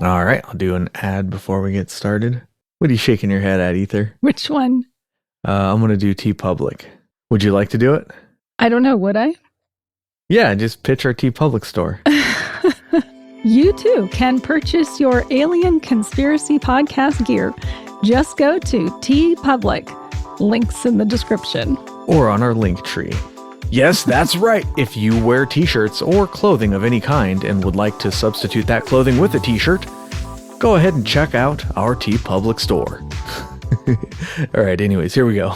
All right, I'll do an ad before we get started. What are you shaking your head at, Ether? Which one? I'm going to do TeePublic. Would you like to do it? I don't know, would I? Yeah, just pitch our TeePublic store. You too can purchase your Alien Conspiracy Podcast gear. Just go to TeePublic. Links in the description. Or on our link tree. Yes, that's right. If you wear t-shirts or clothing of any kind and would like to substitute that clothing with a t-shirt, go ahead and check out our TeePublic store. All right, anyways, here we go.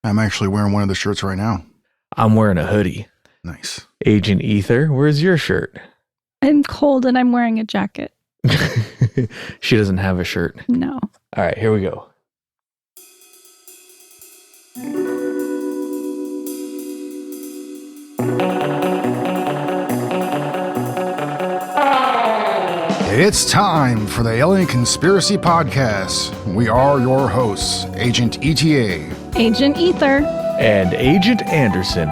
I'm actually wearing one of the shirts right now. I'm wearing a hoodie. Nice. Agent Ether, where's your shirt? I'm cold and I'm wearing a jacket. She doesn't have a shirt. No. All right, here we go. It's time for the Alien Conspiracy Podcast. We are your hosts, Agent ETA, Agent Ether, and Agent Anderson.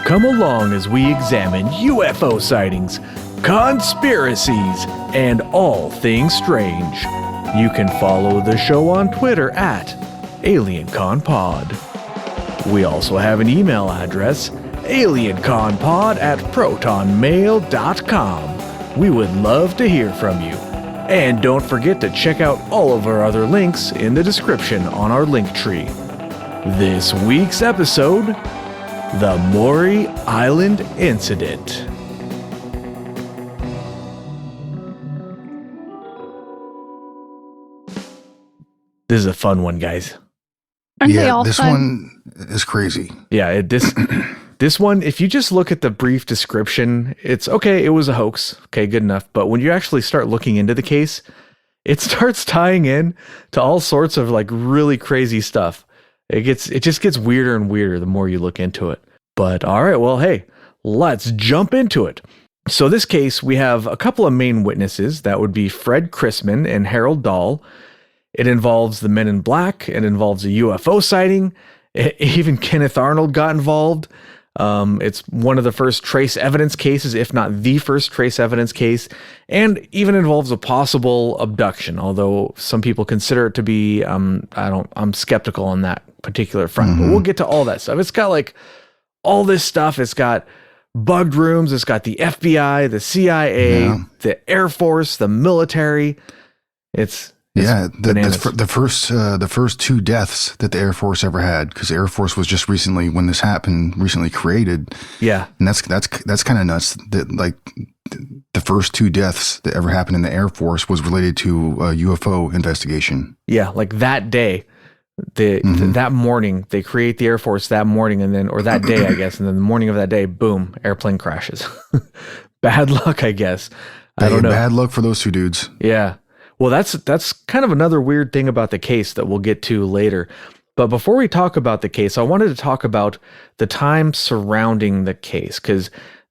Come along as we examine UFO sightings, conspiracies, and all things strange. You can follow the show on Twitter at AlienConPod. We also have an email address, alienconpod@protonmail.com. We would love to hear from you. And don't forget to check out all of our other links in the description on our link tree. This week's episode, the Maury Island Incident. This is a fun one, guys. Aren't they all this fun? one is crazy. Yeah, this one, if you just look at the brief description, it's okay, it was a hoax. Okay, good enough. But when you actually start looking into the case, it starts tying in to all sorts of like really crazy stuff. It just gets weirder and weirder the more you look into it. But all right, well, hey, let's jump into it. So this case, we have a couple of main witnesses. That would be Fred Chrisman and Harold Dahl. It involves the Men in Black. It involves a UFO sighting. Even Kenneth Arnold got involved. It's one of the first trace evidence cases, if not the first trace evidence case, and even involves a possible abduction, although some people consider it to be, I'm skeptical on that particular front, but we'll get to all that stuff. It's got like all this stuff. It's got bugged rooms. It's got the FBI, the CIA, the Air Force, the military. It's the first two deaths that the Air Force ever had, because the Air Force was just recently, when this happened, recently created. Yeah, and that's kind of nuts. That like the first two deaths that ever happened in the Air Force was related to a UFO investigation. Yeah, like that day, that morning they create the Air Force that morning, and then or that day, I guess, and then the morning of that day, boom, airplane crashes. Bad luck, I guess. I don't know. Bad luck for those two dudes. Yeah. Well, that's kind of another weird thing about the case that we'll get to later. But before we talk about the case, I wanted to talk about the time surrounding the case, because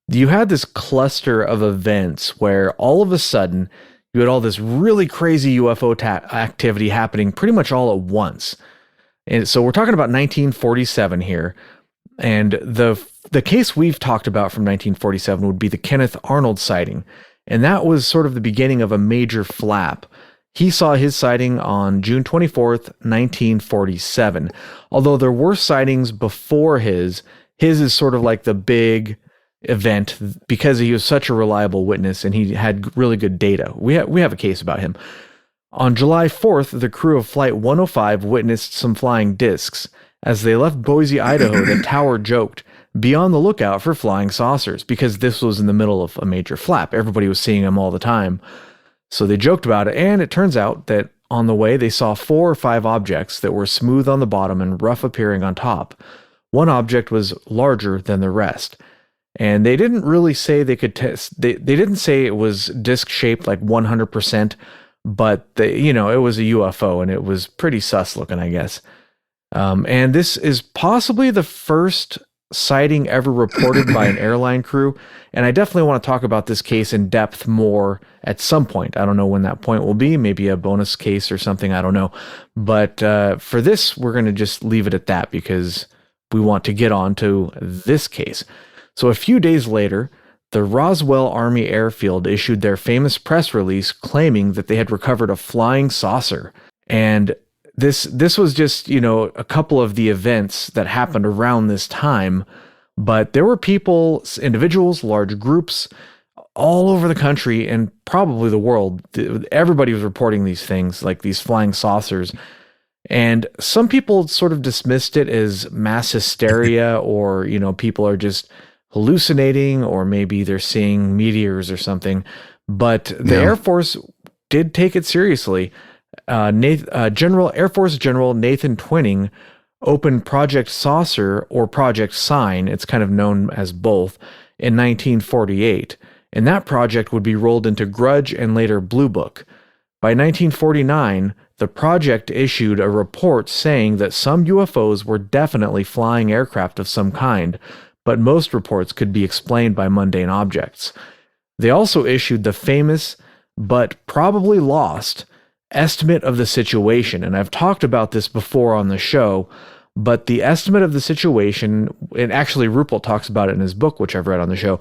you had this cluster of events where all of a sudden you had all this really crazy UFO activity happening pretty much all at once. And so we're talking about 1947 here. And the case we've talked about from 1947 would be the Kenneth Arnold sighting. And that was sort of the beginning of a major flap. He saw his sighting on June 24th, 1947. Although there were sightings before his is sort of like the big event because he was such a reliable witness and he had really good data. We have a case about him. On July 4th, the crew of Flight 105 witnessed some flying discs. As they left Boise, Idaho, the tower joked, "Be on the lookout for flying saucers," because this was in the middle of a major flap. Everybody was seeing them all the time. So they joked about it, and it turns out that on the way they saw 4 or 5 objects that were smooth on the bottom and rough appearing on top. One object was larger than the rest. And they didn't really say they could test. They didn't say it was disc shaped like 100%, but it was a UFO and it was pretty sus looking, I guess. And this is possibly the first sighting ever reported by an airline crew. And I definitely want to talk about this case in depth more at some point. I don't know when that point will be, maybe a bonus case or something. I don't know. But for this, we're going to just leave it at that because we want to get on to this case. So a few days later, the Roswell Army Airfield issued their famous press release claiming that they had recovered a flying saucer. And this was just, a couple of the events that happened around this time, but there were people, individuals, large groups all over the country and probably the world. Everybody was reporting these things, like these flying saucers. And some people sort of dismissed it as mass hysteria, or, people are just hallucinating, or maybe they're seeing meteors or something. But the Air Force did take it seriously. Air Force General Nathan Twining opened Project Saucer, or Project Sign, it's kind of known as both, in 1948. And that project would be rolled into Grudge and later Blue Book. By 1949, the project issued a report saying that some UFOs were definitely flying aircraft of some kind, but most reports could be explained by mundane objects. They also issued the famous, but probably lost, estimate of the situation. And I've talked about this before on the show, but the estimate of the situation, and actually Ruppelt talks about it in his book, which I've read on the show,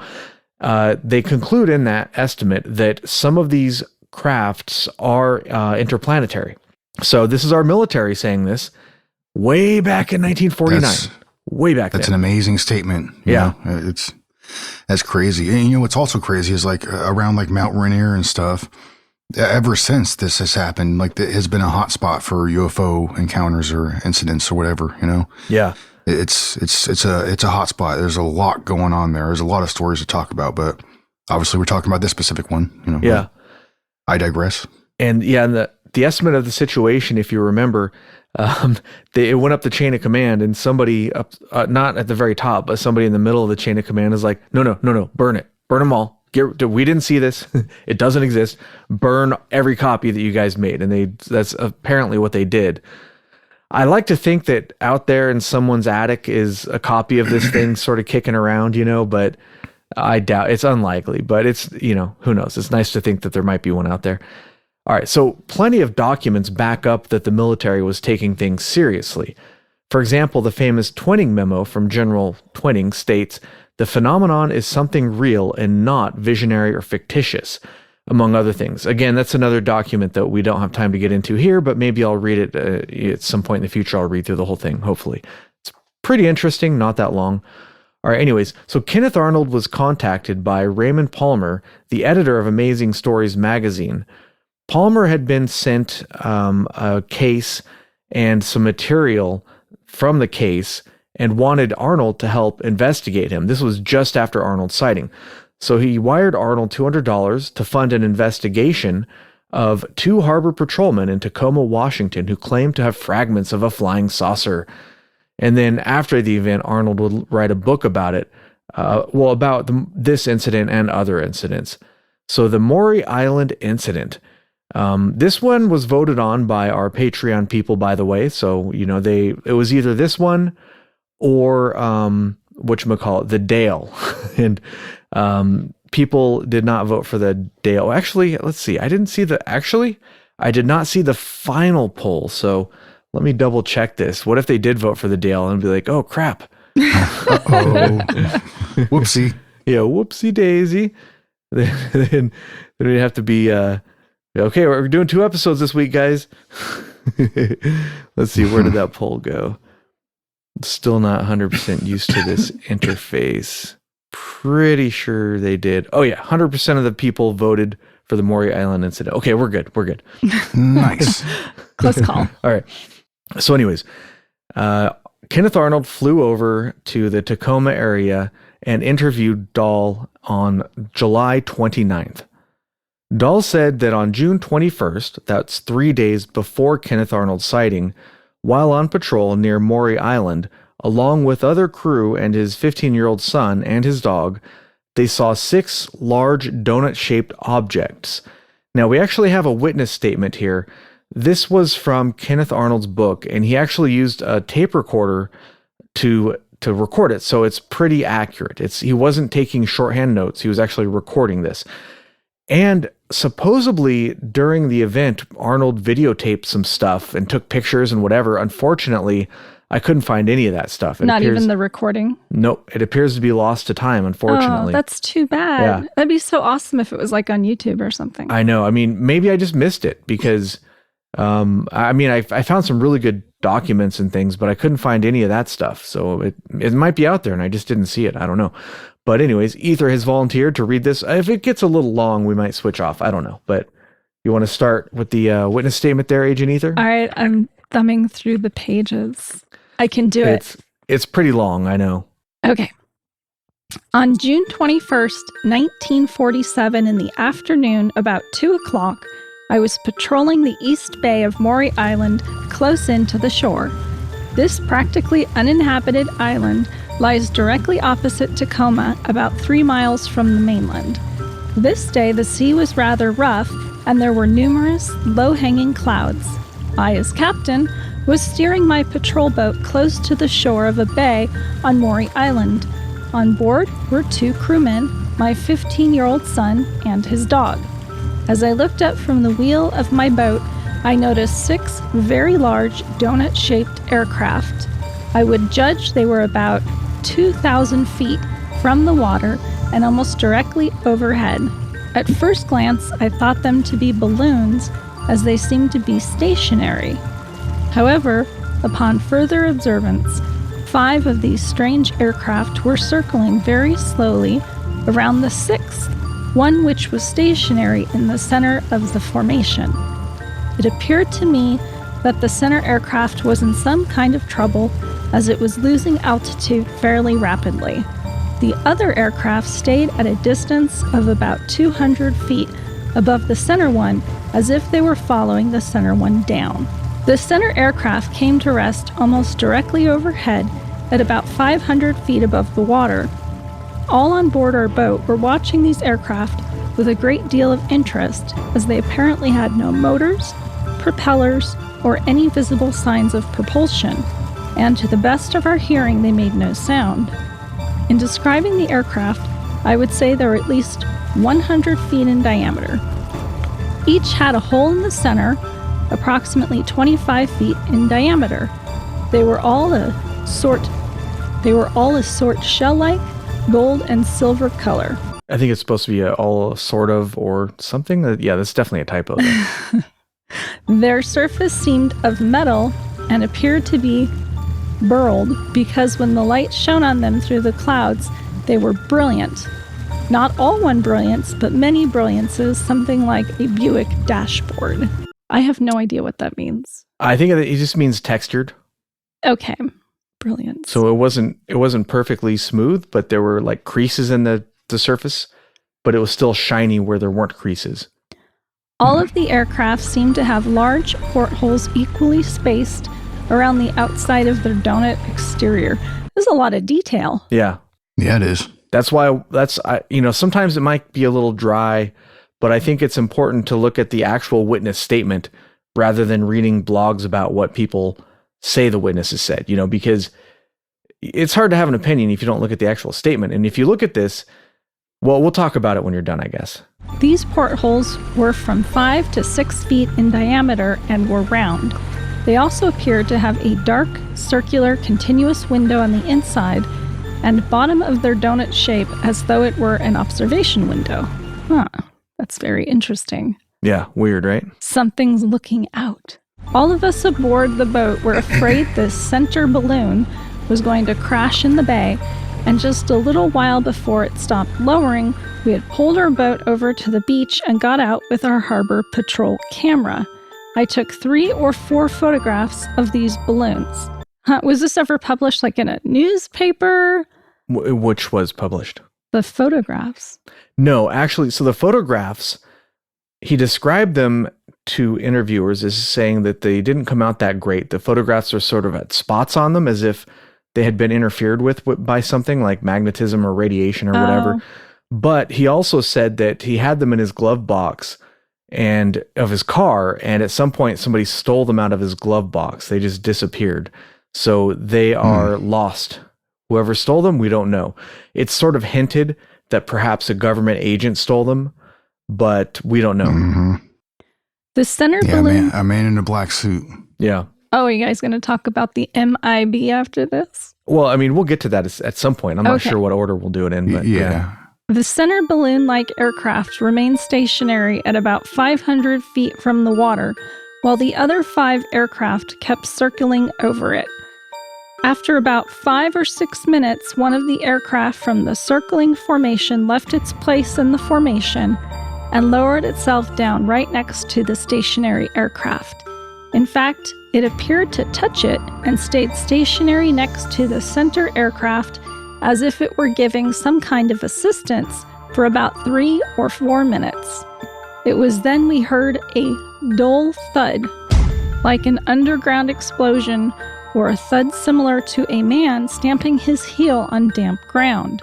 they conclude in that estimate that some of these crafts are interplanetary. So this is our military saying this way back in 1949. Way back then. That's an amazing statement. That's crazy. And what's also crazy is around Mount Rainier and stuff, ever since this has happened, it has been a hot spot for UFO encounters or incidents or whatever, Yeah. It's a hot spot. There's a lot going on there. There's a lot of stories to talk about, but obviously we're talking about this specific one, Yeah. I digress. And the estimate of the situation, if you remember, it went up the chain of command, and somebody up, not at the very top, but somebody in the middle of the chain of command is like, no, burn it. Burn them all. We didn't see this. It doesn't exist. Burn every copy that you guys made. And that's apparently what they did. I like to think that out there in someone's attic is a copy of this thing sort of kicking around, but I doubt it's unlikely, but it's, who knows? It's nice to think that there might be one out there. All right. So plenty of documents back up that the military was taking things seriously. For example, the famous Twining memo from General Twining states, "The phenomenon is something real and not visionary or fictitious," among other things. Again, that's another document that we don't have time to get into here, but maybe I'll read it at some point in the future. I'll read through the whole thing, hopefully. It's pretty interesting, not that long. All right, anyways, so Kenneth Arnold was contacted by Raymond Palmer, the editor of Amazing Stories magazine. Palmer had been sent a case and some material from the case and wanted Arnold to help investigate him. This was just after Arnold's sighting. So he wired Arnold $200 to fund an investigation of 2 harbor patrolmen in Tacoma, Washington, who claimed to have fragments of a flying saucer. And then after the event, Arnold would write a book about it, about this incident and other incidents. So the Maury Island incident. This one was voted on by our Patreon people, by the way. So, it was either this one or whatchamacallit, the Dale. And people did not vote for the Dale. Actually, let's see. I did not see the final poll. So let me double check this. What if they did vote for the Dale and be like, oh crap. Uh-oh. Whoopsie. Yeah, whoopsie daisy. Then we'd have to be okay, we're doing 2 episodes this week, guys. Let's see, where did that poll go? Still not 100% used to this interface. Pretty sure they did. Oh yeah, 100% of the people voted for the Maury Island incident. Okay, we're good. Nice. Close call. All right. So anyways, Kenneth Arnold flew over to the Tacoma area and interviewed Dahl on July 29th. Dahl said that on June 21st, that's 3 days before Kenneth Arnold's sighting, while on patrol near Maury Island, along with other crew and his 15-year-old son and his dog, they saw 6 large donut-shaped objects. Now, we actually have a witness statement here. This was from Kenneth Arnold's book, and he actually used a tape recorder to record it, so it's pretty accurate. He wasn't taking shorthand notes. He was actually recording this. And supposedly during the event, Arnold videotaped some stuff and took pictures and whatever. Unfortunately, I couldn't find any of that stuff. Not even the recording? Nope. It appears to be lost to time, unfortunately. Oh, that's too bad. Yeah. That'd be so awesome if it was like on YouTube or something. I know. I mean, maybe I just missed it because, I found some really good documents and things, but I couldn't find any of that stuff. So it might be out there and I just didn't see it. I don't know. But anyways, Ether has volunteered to read this. If it gets a little long, we might switch off. I don't know. But you want to start with the witness statement there, Agent Ether? All right. I'm thumbing through the pages. I can do it. It's pretty long, I know. Okay. On June 21st, 1947, in the afternoon, about 2 o'clock, I was patrolling the east bay of Maury Island, close in to the shore. This practically uninhabited island lies directly opposite Tacoma, about 3 miles from the mainland. This day, the sea was rather rough, and there were numerous low-hanging clouds. I, as captain, was steering my patrol boat close to the shore of a bay on Maury Island. On board were 2 crewmen, my 15-year-old son, and his dog. As I looked up from the wheel of my boat, I noticed 6 very large donut-shaped aircraft. I would judge they were about 2,000 feet from the water and almost directly overhead. At first glance, I thought them to be balloons, as they seemed to be stationary. However, upon further observance, 5 of these strange aircraft were circling very slowly around the 6th, one which was stationary in the center of the formation. It appeared to me that the center aircraft was in some kind of trouble, as it was losing altitude fairly rapidly. The other aircraft stayed at a distance of about 200 feet above the center one, as if they were following the center one down. The center aircraft came to rest almost directly overhead at about 500 feet above the water. All on board our boat were watching these aircraft with a great deal of interest, as they apparently had no motors, propellers, or any visible signs of propulsion, and to the best of our hearing they made no sound. In describing the aircraft, I would say they were at least 100 feet in diameter. Each had a hole in the center, approximately 25 feet in diameter. They were all a sort shell-like, gold and silver color. I think it's supposed to be all sort of or something. Yeah, that's definitely a typo. Their surface seemed of metal and appeared to be burled, because when the light shone on them through the clouds, they were brilliant. Not all one brilliance, but many brilliances, something like a Buick dashboard. I have no idea what that means. I think it just means textured. Okay. Brilliant. So it wasn't perfectly smooth, but there were like creases in the surface, but it was still shiny where there weren't creases. All of the aircraft seemed to have large portholes equally spaced around the outside of their donut exterior. There's a lot of detail. Yeah. Yeah, it is. That's why sometimes it might be a little dry, but I think it's important to look at the actual witness statement rather than reading blogs about what people say the witnesses said, because it's hard to have an opinion if you don't look at the actual statement. And if you look at this, well, we'll talk about it when you're done, I guess. These portholes were from 5 to 6 feet in diameter and were round. They also appeared to have a dark, circular, continuous window on the inside and bottom of their donut shape, as though it were an observation window. Huh, that's very interesting. Yeah, weird, right? Something's looking out. All of us aboard the boat were afraid this center balloon was going to crash in the bay, and just a little while before it stopped lowering, we had pulled our boat over to the beach and got out with our harbor patrol camera. I took 3 or 4 photographs of these balloons. Was this ever published like in a newspaper? Which was published? The photographs. No, actually, so the photographs, he described them to interviewers as saying that they didn't come out that great. The photographs are sort of at spots on them, as if they had been interfered with by something like magnetism or radiation or whatever. But he also said that he had them in his glove box and of his car, and at some point somebody stole them out of his glove box. They just disappeared. So they are lost. Whoever stole them, we don't know. It's sort of hinted that perhaps a government agent stole them, but we don't know. Mm-hmm. The center balloon... a man in a black suit. Yeah. Oh, are you guys going to talk about the MIB after this? Well, I mean, we'll get to that at some point. I'm not Okay. sure what order we'll do it in, but Yeah. The center balloon-like aircraft remained stationary at about 500 feet from the water, while the other 5 aircraft kept circling over it. After about 5 or 6 minutes, one of the aircraft from the circling formation left its place in the formation and lowered itself down right next to the stationary aircraft. In fact, it appeared to touch it and stayed stationary next to the center aircraft as if it were giving some kind of assistance for about 3 or 4 minutes. It was then we heard a dull thud, like an underground explosion or a thud similar to a man stamping his heel on damp ground.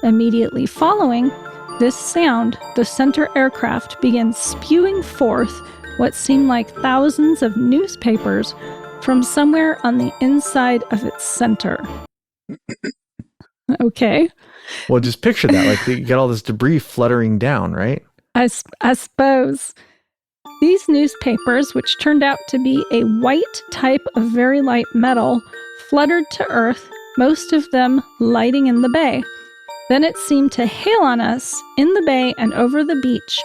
Immediately following this sound, the center aircraft began spewing forth what seemed like thousands of newspapers from somewhere on the inside of its center. Okay. well, just picture that. Like you got all this debris fluttering down, right? I suppose. These newspapers, which turned out to be a white type of very light metal, fluttered to earth, most of them lighting in the bay. Then it seemed to hail on us in the bay and over the beach,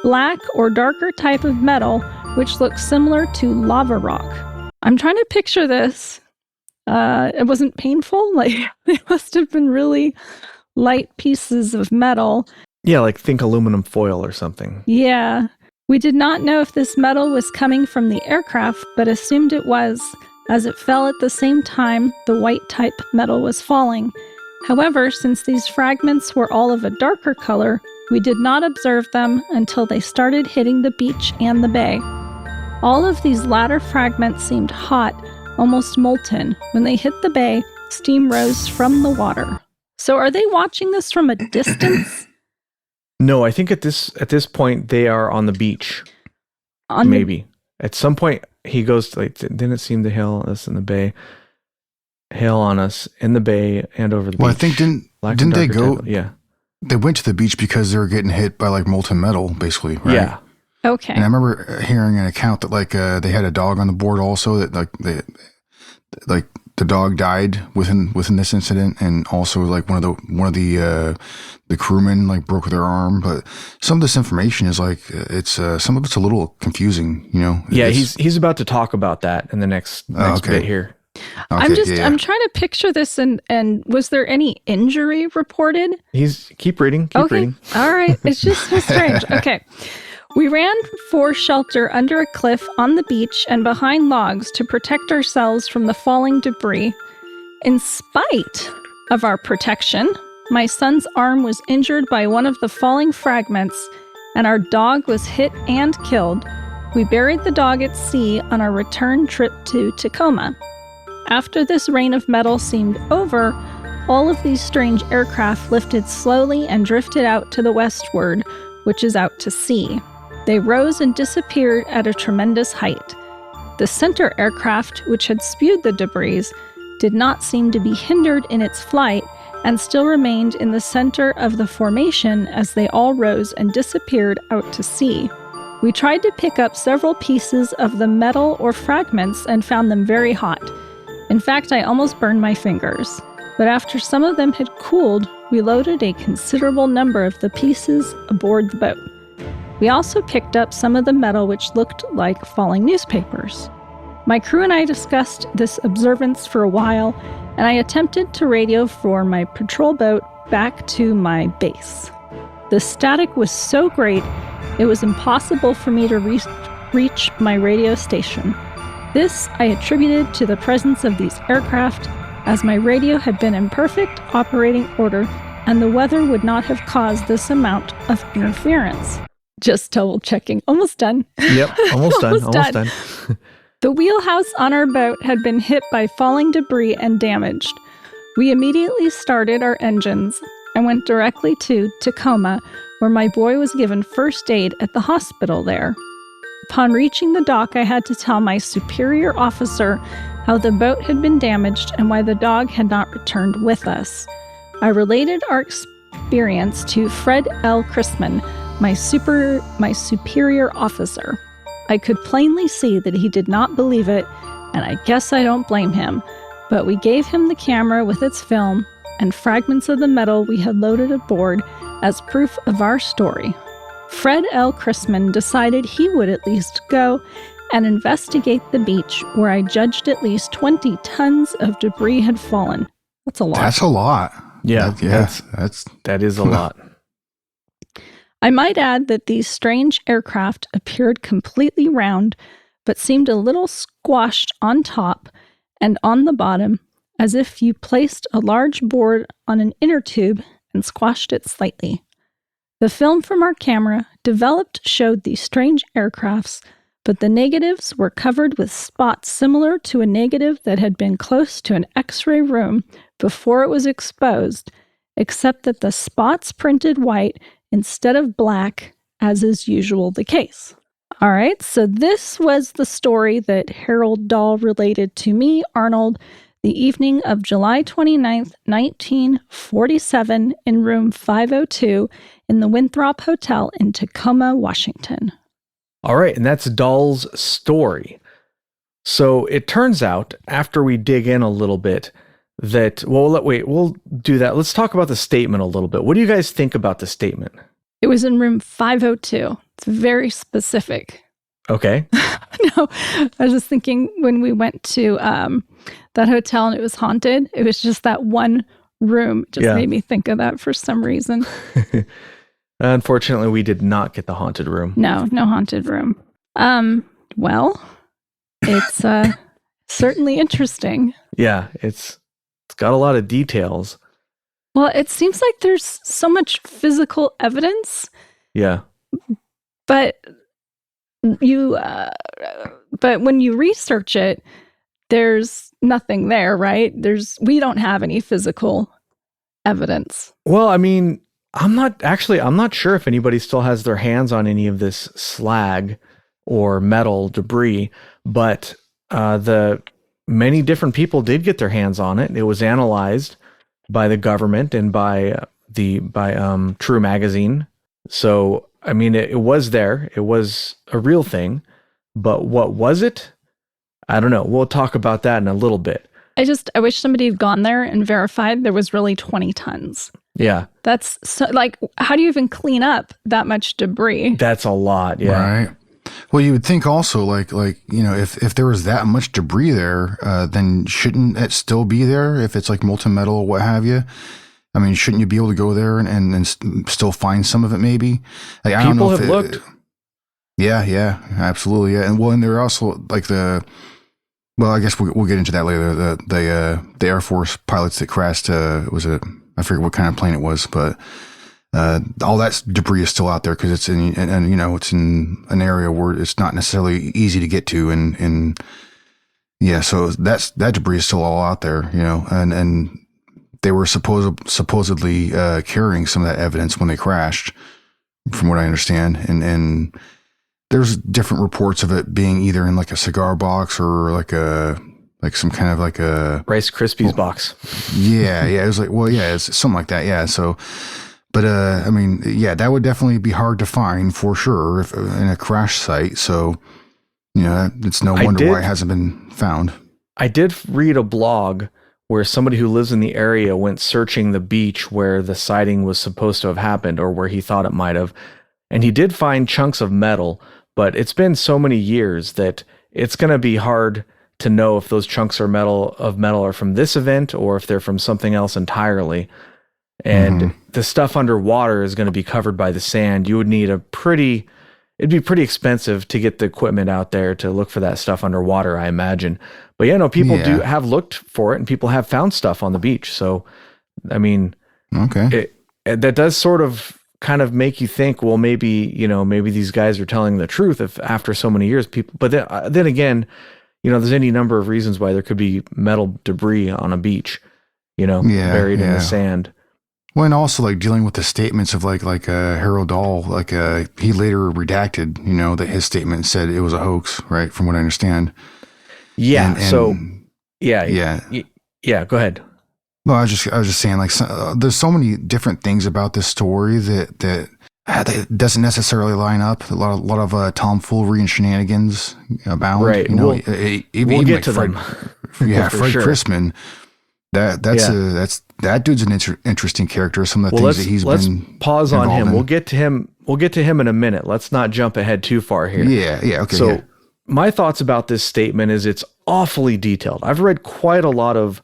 black or darker type of metal, which looked similar to lava rock. I'm trying to picture this. It wasn't painful. Like, they must have been really light pieces of metal. Yeah, like think aluminum foil or something. Yeah. We did not know if this metal was coming from the aircraft, but assumed it was, as it fell at the same time the white type metal was falling. However, since these fragments were all of a darker color, we did not observe them until they started hitting the beach and the bay. All of these latter fragments seemed hot, almost molten. When they hit the bay, steam rose from the water. So are they watching this from a distance? No, I think at this point they are on the beach. Maybe. At some point he goes to, like, didn't it seem to hail us in the bay? Hail on us in the bay and over the beach. Well, I think didn't they go? Yeah. They went to the beach because they were getting hit by like molten metal, basically, right? Yeah. Okay. And I remember hearing an account that like they had a dog on the board also that like the dog died within this incident, and also like one of the crewmen like broke their arm. But some of this information is like it's some of it's a little confusing, you know. Yeah, he's about to talk about that in the next bit here. Okay, I'm trying to picture this, and was there any injury reported? Keep reading. Keep reading. All right. It's just so strange. Okay. We ran for shelter under a cliff on the beach and behind logs to protect ourselves from the falling debris. In spite of our protection, my son's arm was injured by one of the falling fragments, and our dog was hit and killed. We buried the dog at sea on our return trip to Tacoma. After this rain of metal seemed over, all of these strange aircraft lifted slowly and drifted out to the westward, which is out to sea. They rose and disappeared at a tremendous height. The center aircraft, which had spewed the debris, did not seem to be hindered in its flight and still remained in the center of the formation as they all rose and disappeared out to sea. We tried to pick up several pieces of the metal or fragments and found them very hot. In fact, I almost burned my fingers. But after some of them had cooled, we loaded a considerable number of the pieces aboard the boat. We also picked up some of the metal which looked like falling newspapers. My crew and I discussed this observance for a while, and I attempted to radio for my patrol boat back to my base. The static was so great, it was impossible for me to reach my radio station. This I attributed to the presence of these aircraft, as my radio had been in perfect operating order, and the weather would not have caused this amount of interference. Just double checking. Almost done. Yep, almost done. The wheelhouse on our boat had been hit by falling debris and damaged. We immediately started our engines and went directly to Tacoma, where my boy was given first aid at the hospital there. Upon reaching the dock, I had to tell my superior officer how the boat had been damaged and why the dog had not returned with us. I related our experience to Fred L. Chrisman, my superior officer. I could plainly see that he did not believe it, and I guess I don't blame him, but we gave him the camera with its film and fragments of the metal we had loaded aboard as proof of our story. Fred L. Chrisman decided he would at least go and investigate the beach where I judged at least 20 tons of debris had fallen. That's a lot. That's a lot. Yeah, that is a lot. I might add that these strange aircraft appeared completely round, but seemed a little squashed on top and on the bottom, as if you placed a large board on an inner tube and squashed it slightly. The film from our camera developed showed these strange aircrafts, but the negatives were covered with spots similar to a negative that had been close to an X-ray room before it was exposed, except that the spots printed white instead of black, as is usual the case. All right, so this was the story that Harold Dahl related to me, Arnold, the evening of July 29th, 1947, in room 502 in the Winthrop Hotel in Tacoma, Washington. All right, and that's Dahl's story. So it turns out, after we dig in a little bit, that, we'll do that. Let's talk about the statement a little bit. What do you guys think about the statement? It was in room 502. It's very specific. Okay. No, I was just thinking when we went to that hotel and it was haunted, it was just that one room. It just made me think of that for some reason. Unfortunately, we did not get the haunted room. No haunted room. Well, it's certainly interesting. Yeah, it's got a lot of details. Well, it seems like there's so much physical evidence. Yeah. But but when you research it, there's nothing there, right? We don't have any physical evidence. Well, I mean, I'm not sure if anybody still has their hands on any of this slag or metal debris, but the many different people did get their hands on it. It was analyzed by the government and by True Magazine. So, I mean, it was there. It was a real thing, but what was it? I don't know. We'll talk about that in a little bit. I wish somebody had gone there and verified there was really 20 tons. Yeah. That's so, like, how do you even clean up that much debris? That's a lot. Yeah. Right. Well, you would think also like, if there was that much debris there, then shouldn't it still be there if it's like molten metal or what have you? I mean, shouldn't you be able to go there and still find some of it maybe? Like, I don't know if People have looked. Yeah, absolutely. Yeah. And there are also like I guess we'll get into that later. The Air Force pilots that crashed, I forget what kind of plane it was, but all that debris is still out there because it's in an area where it's not necessarily easy to get to, and yeah, so that debris is still all out there, and they were supposedly carrying some of that evidence when they crashed, from what I understand, and there's different reports of it being either in like a cigar box or like some kind of like a Rice Krispies box. Yeah, it was like, it's something like that, yeah. So. But, I mean, yeah, that would definitely be hard to find for sure in a crash site. So, it's no wonder why it hasn't been found. I did read a blog where somebody who lives in the area went searching the beach where the sighting was supposed to have happened or where he thought it might have. And he did find chunks of metal, but it's been so many years that it's going to be hard to know if those chunks of metal are from this event or if they're from something else entirely. And the stuff underwater is going to be covered by the sand. You would need it'd be pretty expensive to get the equipment out there to look for that stuff underwater, I imagine. But people do have looked for it and people have found stuff on the beach. So, I mean, okay. That does sort of kind of make you think, well, maybe these guys are telling the truth if after so many years but then again, there's any number of reasons why there could be metal debris on a beach, buried in the sand. Well, and also like dealing with the statements of like Harold Dahl, he later redacted, that his statement said it was a hoax, right? From what I understand. Yeah. Yeah. Go ahead. No, I was just saying there's so many different things about this story that It doesn't necessarily line up. A lot of tomfoolery and shenanigans abound. Right. You know, We'll get to Fred, them. yeah, For Fred sure. Chrisman. That dude's an interesting character. Some of the things that Let's been pause on involved him. in. We'll get to him. We'll get to him in a minute. Let's not jump ahead too far here. Yeah, okay. So yeah. my thoughts about this statement is it's awfully detailed. I've read quite a lot of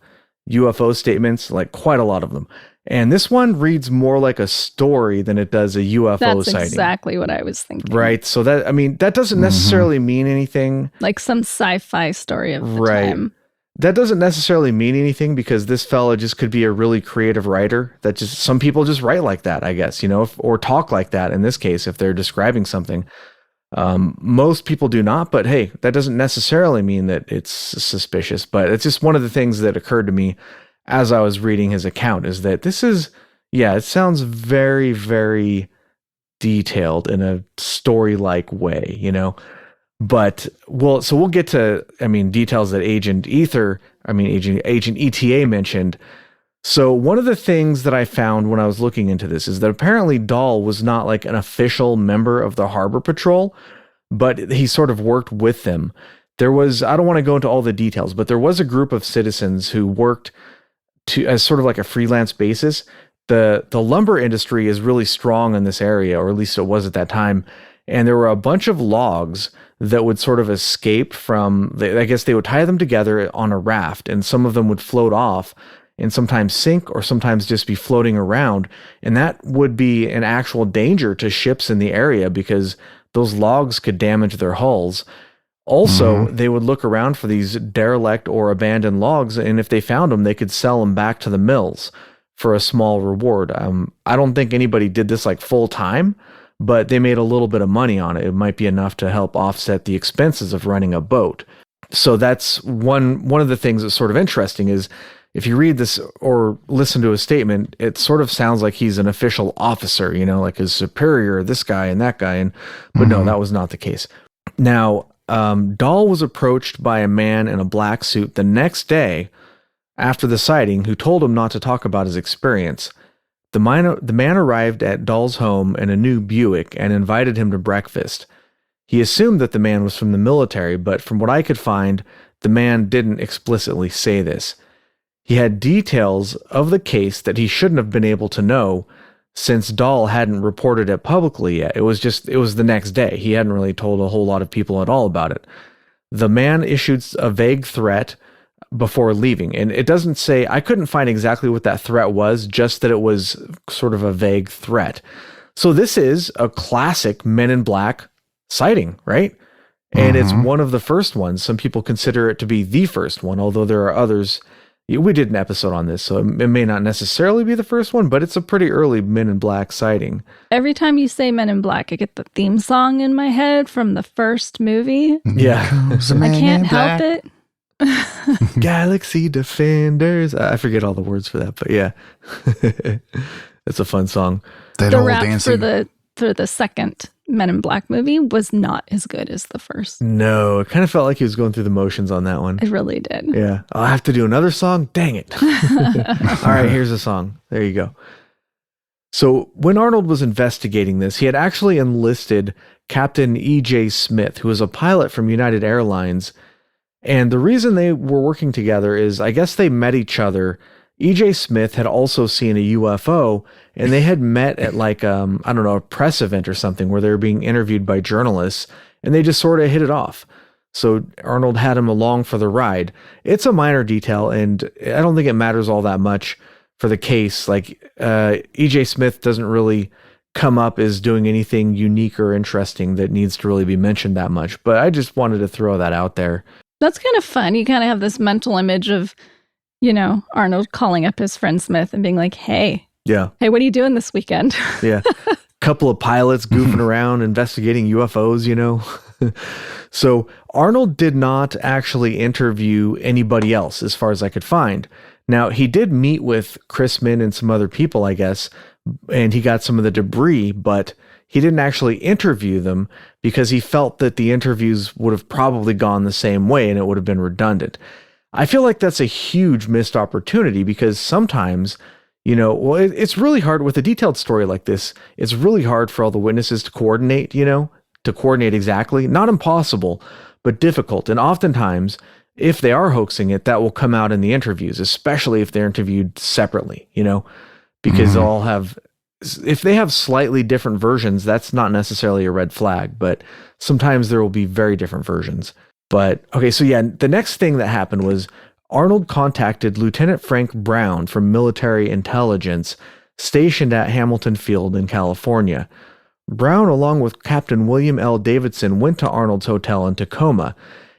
UFO statements, like quite a lot of them. And this one reads more like a story than it does a UFO That's sighting. exactly what I was thinking. Right. So that doesn't necessarily mean anything. Like some sci-fi story of the time. That doesn't necessarily mean anything because this fella just could be a really creative writer. That just some people just write like that, I guess, or talk like that in this case if they're describing something. Most people do not, but hey, that doesn't necessarily mean that it's suspicious. But it's just one of the things that occurred to me as I was reading his account is that it sounds very, very detailed in a story-like way, But we'll get to, details that Agent ETA mentioned. So one of the things that I found when I was looking into this is that apparently Dahl was not like an official member of the Harbor Patrol, but he sort of worked with them. I don't want to go into all the details, but there was a group of citizens who worked as sort of like a freelance basis. The lumber industry is really strong in this area, or at least it was at that time. And there were a bunch of logs that would sort of escape I guess they would tie them together on a raft, and some of them would float off and sometimes sink or sometimes just be floating around. And that would be an actual danger to ships in the area because those logs could damage their hulls. Also, they would look around for these derelict or abandoned logs, and if they found them, they could sell them back to the mills for a small reward. I don't think anybody did this like full time, but they made a little bit of money on it. It might be enough to help offset the expenses of running a boat. So that's one of the things that's sort of interesting is if you read this or listen to a statement, it sort of sounds like he's an official officer, like his superior, this guy and that guy. But no, that was not the case. Now, Dahl was approached by a man in a black suit the next day after the sighting who told him not to talk about his experience. The man arrived at Dahl's home in a new Buick and invited him to breakfast. He assumed that the man was from the military, but from what I could find, the man didn't explicitly say this. He had details of the case that he shouldn't have been able to know since Dahl hadn't reported it publicly yet. It was the next day. He hadn't really told a whole lot of people at all about it. The man issued a vague threat before leaving, and it doesn't say, I couldn't find exactly what that threat was, just that it was sort of a vague threat. So this is a classic Men in Black sighting, right? And it's one of the first ones. Some people consider it to be the first one, although there are others. We did an episode on this, so it may not necessarily be the first one, but it's a pretty early Men in Black sighting. Every time you say Men in Black, I get the theme song in my head from the first movie. Yeah. I can't help it. Galaxy Defenders. I forget all the words for that, but yeah. It's a fun song. That The whole rap dancing. for the second Men in Black movie was not as good as the first. No, it kind of felt like he was going through the motions on that one. It really did. Yeah. I'll have to do another song? Dang it. All right, here's a song. There you go. So when Arnold was investigating this, he had actually enlisted Captain E.J. Smith, who was a pilot from United Airlines. And the reason they were working together is I guess they met each other. E.J. Smith had also seen a UFO, and they had met at like, a press event or something where they were being interviewed by journalists, and they just sort of hit it off. So Arnold had him along for the ride. It's a minor detail, and I don't think it matters all that much for the case. Like, E.J. Smith doesn't really come up as doing anything unique or interesting that needs to really be mentioned that much, but I just wanted to throw that out there. That's kind of fun. You kind of have this mental image of, Arnold calling up his friend Smith and being like, hey, what are you doing this weekend? Yeah. Couple of pilots goofing around, investigating UFOs, So Arnold did not actually interview anybody else as far as I could find. Now, he did meet with Chrisman and some other people, I guess, and he got some of the debris, but he didn't actually interview them because he felt that the interviews would have probably gone the same way and it would have been redundant. I feel like that's a huge missed opportunity because sometimes Well, it's really hard with a detailed story like this. It's really hard for all the witnesses to coordinate, to coordinate exactly. Not impossible, but difficult. And oftentimes, if they are hoaxing it, that will come out in the interviews, especially if they're interviewed separately, because they'll all have, if they have slightly different versions, that's not necessarily a red flag, but sometimes there will be very different versions. But okay, so yeah, the next thing that happened was Arnold contacted Lieutenant Frank Brown from military intelligence stationed at Hamilton Field in California. Brown, along with Captain William L. Davidson, went to Arnold's hotel in Tacoma,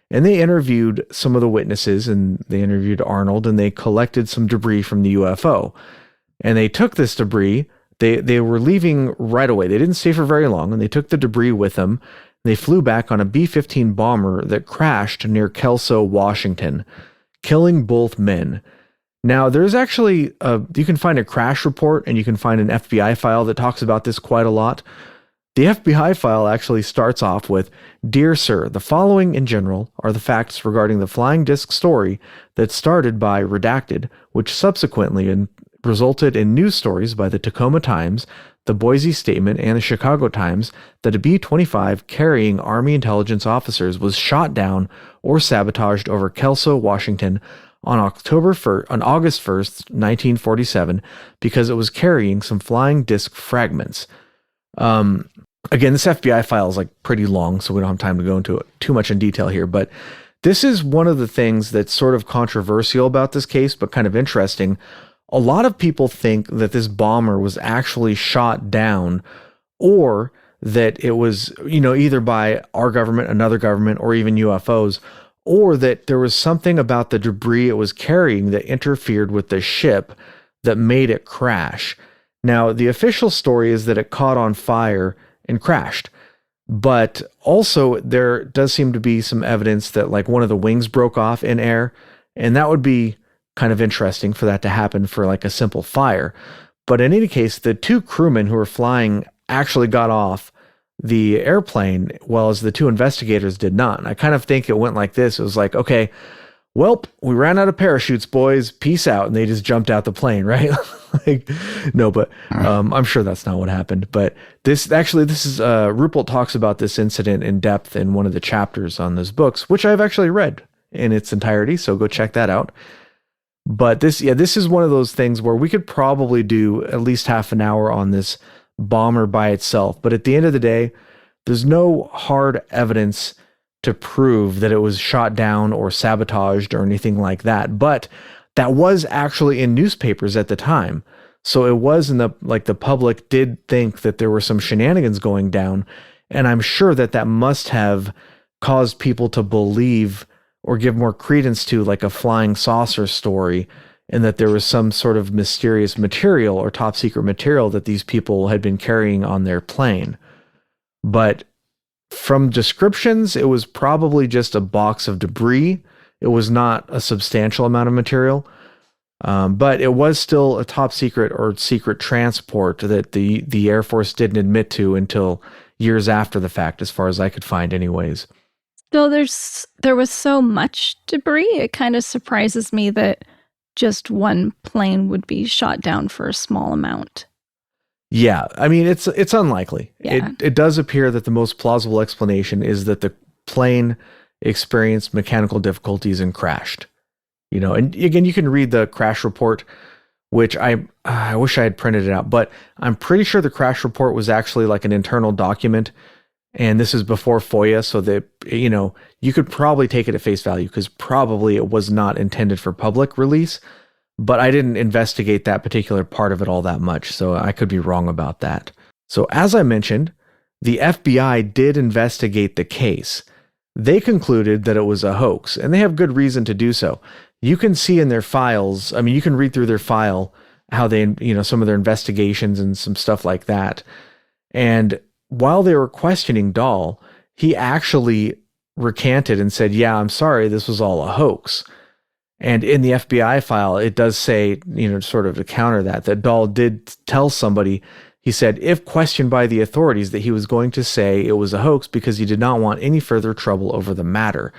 and they interviewed some of the witnesses, and they interviewed Arnold, and they collected some debris from the UFO. And they took this debris. They were leaving right away. They didn't stay for very long, and they took the debris with them. They flew back on a B-15 bomber that crashed near Kelso, Washington, killing both men. Now, there's actually, you can find a crash report, and you can find an FBI file that talks about this quite a lot. The FBI file actually starts off with, "Dear Sir, the following in general are the facts regarding the flying disc story that started by Redacted, which subsequently resulted in news stories by the Tacoma Times, the Boise Statement, and the Chicago Times that a B-25 carrying Army intelligence officers was shot down or sabotaged over Kelso, Washington on August 1st, 1947, because it was carrying some flying disc fragments." Again, this FBI file is like pretty long, so we don't have time to go into it too much in detail here, but this is one of the things that's sort of controversial about this case, but kind of interesting. A lot of people think that this bomber was actually shot down, or that it was, either by our government, another government, or even UFOs, or that there was something about the debris it was carrying that interfered with the ship that made it crash. Now, the official story is that it caught on fire and crashed, but also there does seem to be some evidence that like one of the wings broke off in air, and that would be kind of interesting for that to happen for like a simple fire. But in any case, the two crewmen who were flying actually got off the airplane, while as the two investigators did not. And I kind of think it went like this. It was like, okay, welp, we ran out of parachutes, boys. Peace out. And they just jumped out the plane, right? No, but I'm sure that's not what happened. But this is Ruppelt talks about this incident in depth in one of the chapters on those books, which I've actually read in its entirety. So go check that out. But this is one of those things where we could probably do at least half an hour on this bomber by itself. But at the end of the day, there's no hard evidence to prove that it was shot down or sabotaged or anything like that. But that was actually in newspapers at the time. So it was the public did think that there were some shenanigans going down. And I'm sure that must have caused people to believe or give more credence to like a flying saucer story, and that there was some sort of mysterious material or top secret material that these people had been carrying on their plane. But from descriptions, it was probably just a box of debris. It was not a substantial amount of material, but it was still a top secret or secret transport that the Air Force didn't admit to until years after the fact, as far as I could find anyways. Still, there was so much debris, it kind of surprises me that just one plane would be shot down for a small amount. Yeah, I mean, it's unlikely. Yeah. It does appear that the most plausible explanation is that the plane experienced mechanical difficulties and crashed. And again, you can read the crash report, which I wish I had printed it out, but I'm pretty sure the crash report was actually like an internal document, and this is before FOIA, so that, you could probably take it at face value, because probably it was not intended for public release. But I didn't investigate that particular part of it all that much, so I could be wrong about that. So as I mentioned, the FBI did investigate the case. They concluded that it was a hoax, and they have good reason to do so. You can see in their files, I mean, you can read through their file how they, some of their investigations and some stuff like that. And while they were questioning Dahl, he actually recanted and said, yeah, I'm sorry, this was all a hoax. And in the FBI file, it does say, sort of to counter that Dahl did tell somebody, he said, if questioned by the authorities, that he was going to say it was a hoax because he did not want any further trouble over the matter.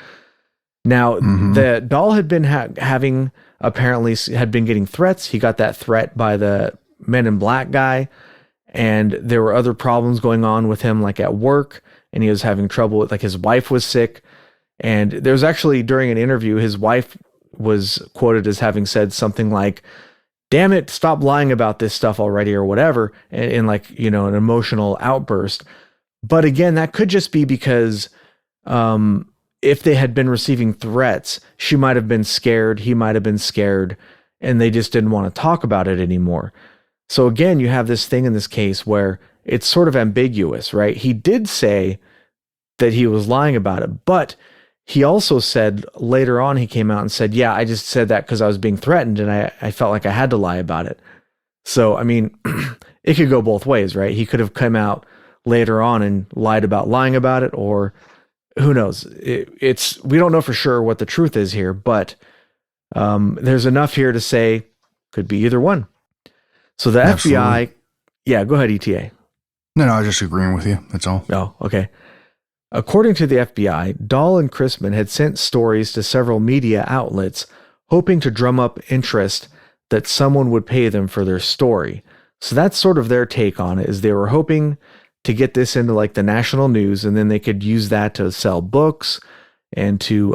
Now, the Dahl had been having apparently had been getting threats. He got that threat by the Men in Black guy, and there were other problems going on with him, like at work, and he was having trouble with, like, his wife was sick. And there was actually, during an interview, his wife was quoted as having said something like, "Damn it, stop lying about this stuff already," or whatever, in like, you know, an emotional outburst. But again, that could just be because if they had been receiving threats, she might have been scared, he might have been scared, and they just didn't want to talk about it anymore. So again, you have this thing in this case where it's sort of ambiguous, right? He did say that he was lying about it, but he also said later on, he came out and said, yeah, I just said that because I was being threatened and I felt like I had to lie about it. So, I mean, it could go both ways, right? He could have come out later on and lied about lying about it, or who knows? We don't know for sure what the truth is here, but there's enough here to say could be either one. So the Absolutely. FBI, yeah, go ahead, ETA. No, I was just agreeing with you. That's all. Oh, okay. According to the FBI, Dahl and Chrisman had sent stories to several media outlets, hoping to drum up interest that someone would pay them for their story. So that's sort of their take on it, is they were hoping to get this into like the national news, and then they could use that to sell books and to,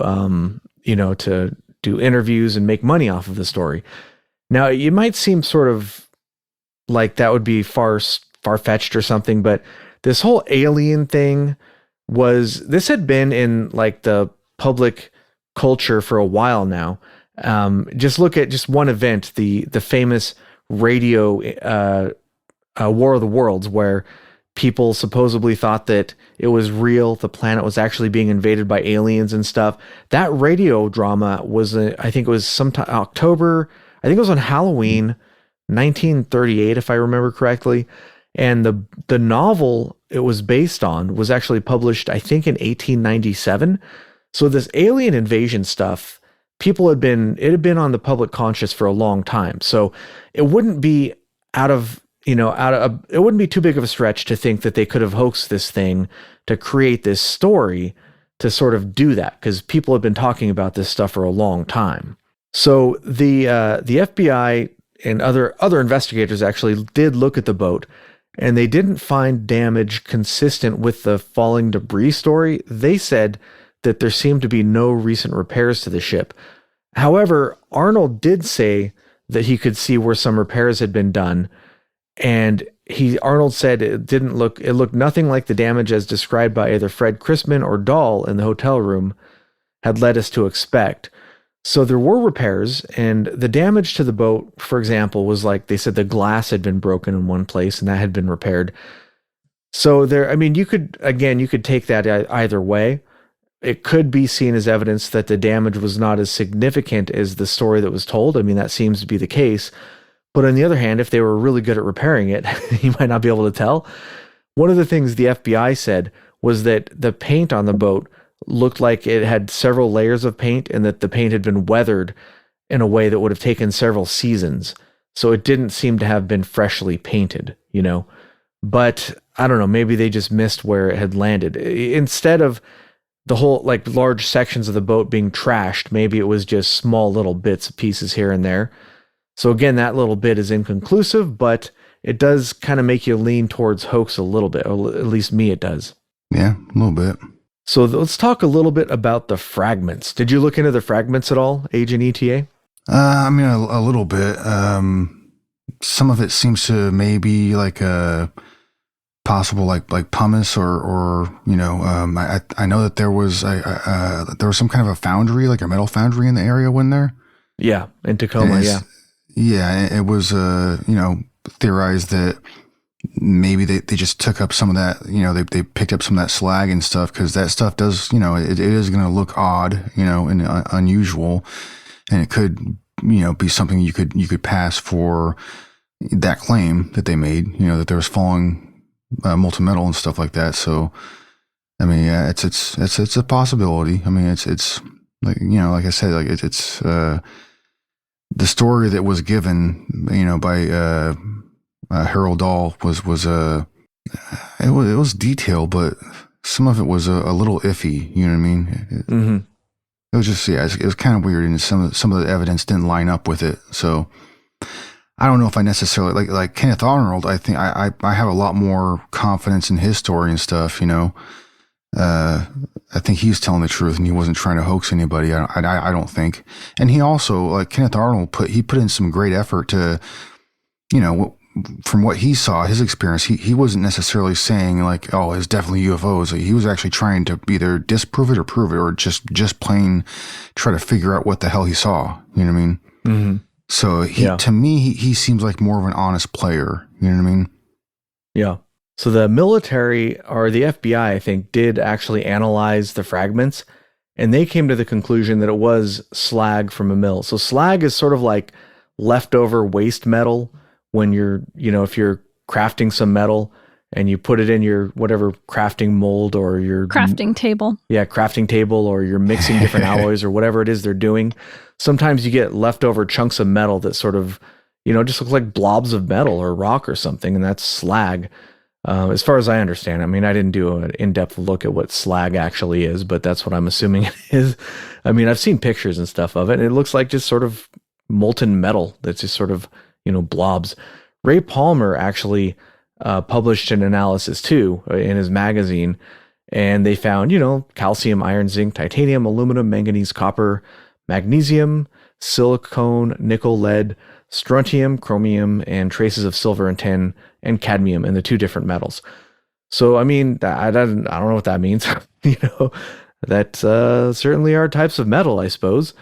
to do interviews and make money off of the story. Now, it might seem sort of like that would be far-fetched or something, but this whole alien thing this had been in like the public culture for a while now. Just look at just one event, the famous radio War of the Worlds, where people supposedly thought that it was real, the planet was actually being invaded by aliens and stuff. That radio drama was, I think it was sometime October, I think it was on Halloween, 1938, if I remember correctly. And the novel it was based on was actually published, I think, in 1897. So this alien invasion stuff, it had been on the public conscious for a long time. So it wouldn't be it wouldn't be too big of a stretch to think that they could have hoaxed this thing to create this story to sort of do that, because people have been talking about this stuff for a long time. So the FBI and other investigators actually did look at the boat, and they didn't find damage consistent with the falling debris story. They said that there seemed to be no recent repairs to the ship. However, Arnold did say that he could see where some repairs had been done, and Arnold said it looked nothing like the damage as described by either Fred Chrisman or Dahl in the hotel room had led us to expect. So there were repairs, and the damage to the boat, for example, was like they said the glass had been broken in one place and that had been repaired. So you could take that either way. It could be seen as evidence that the damage was not as significant as the story that was told. I mean, that seems to be the case. But on the other hand, if they were really good at repairing it, you might not be able to tell. One of the things the FBI said was that the paint on the boat looked like it had several layers of paint, and that the paint had been weathered in a way that would have taken several seasons. So it didn't seem to have been freshly painted, But I don't know, maybe they just missed where it had landed. Instead of the whole, like, large sections of the boat being trashed, maybe it was just small little bits, pieces here and there. So again, that little bit is inconclusive, but it does kind of make you lean towards hoax a little bit, or at least me it does. Yeah, a little bit. So let's talk a little bit about the fragments. Did you look into the fragments at all, Agent ETA? A little bit. Some of it seems to maybe like a possible like pumice or I know that there was some kind of a foundry, like a metal foundry in the area, wasn't there? Yeah, in Tacoma. Yeah, it was theorized that maybe they just took up some of that, they picked up some of that slag and stuff, because that stuff does, it is going to look odd, and unusual, and it could, be something you could pass for that claim that they made, that there was falling molten metal and stuff like that. So, I mean, yeah, it's a possibility. I mean, it's like, like I said, like it's the story that was given, by Harold Dahl was it was detailed, but some of it was a little iffy. You know what I mean? Mm-hmm. It was just, yeah, it was kind of weird, and some of the evidence didn't line up with it. So I don't know if I necessarily like Kenneth Arnold. I think I have a lot more confidence in his story and stuff. I think he's telling the truth, and he wasn't trying to hoax anybody. I don't think. And he also, like Kenneth Arnold, put in some great effort to, from what he saw, his experience, he wasn't necessarily saying like, oh, it's definitely UFOs. Like, he was actually trying to either disprove it or prove it, or just plain try to figure out what the hell he saw. You know what I mean? Mm-hmm. So to me, he seems like more of an honest player. You know what I mean? Yeah. So the military, or the FBI, I think, did actually analyze the fragments, and they came to the conclusion that it was slag from a mill. So slag is sort of like leftover waste metal when you're, if you're crafting some metal and you put it in your whatever crafting mold or your crafting table. Yeah, crafting table, or you're mixing different alloys or whatever it is they're doing. Sometimes you get leftover chunks of metal that sort of, just look like blobs of metal or rock or something, and that's slag. As far as I understand, I mean, I didn't do an in-depth look at what slag actually is, but that's what I'm assuming it is. I mean, I've seen pictures and stuff of it, and it looks like just sort of molten metal that's just sort of, blobs. Ray Palmer actually published an analysis too in his magazine, and they found, calcium, iron, zinc, titanium, aluminum, manganese, copper, magnesium, silicone, nickel, lead, strontium, chromium, and traces of silver and tin and cadmium in the two different metals. So, I mean, I don't know what that means. That certainly are types of metal, I suppose.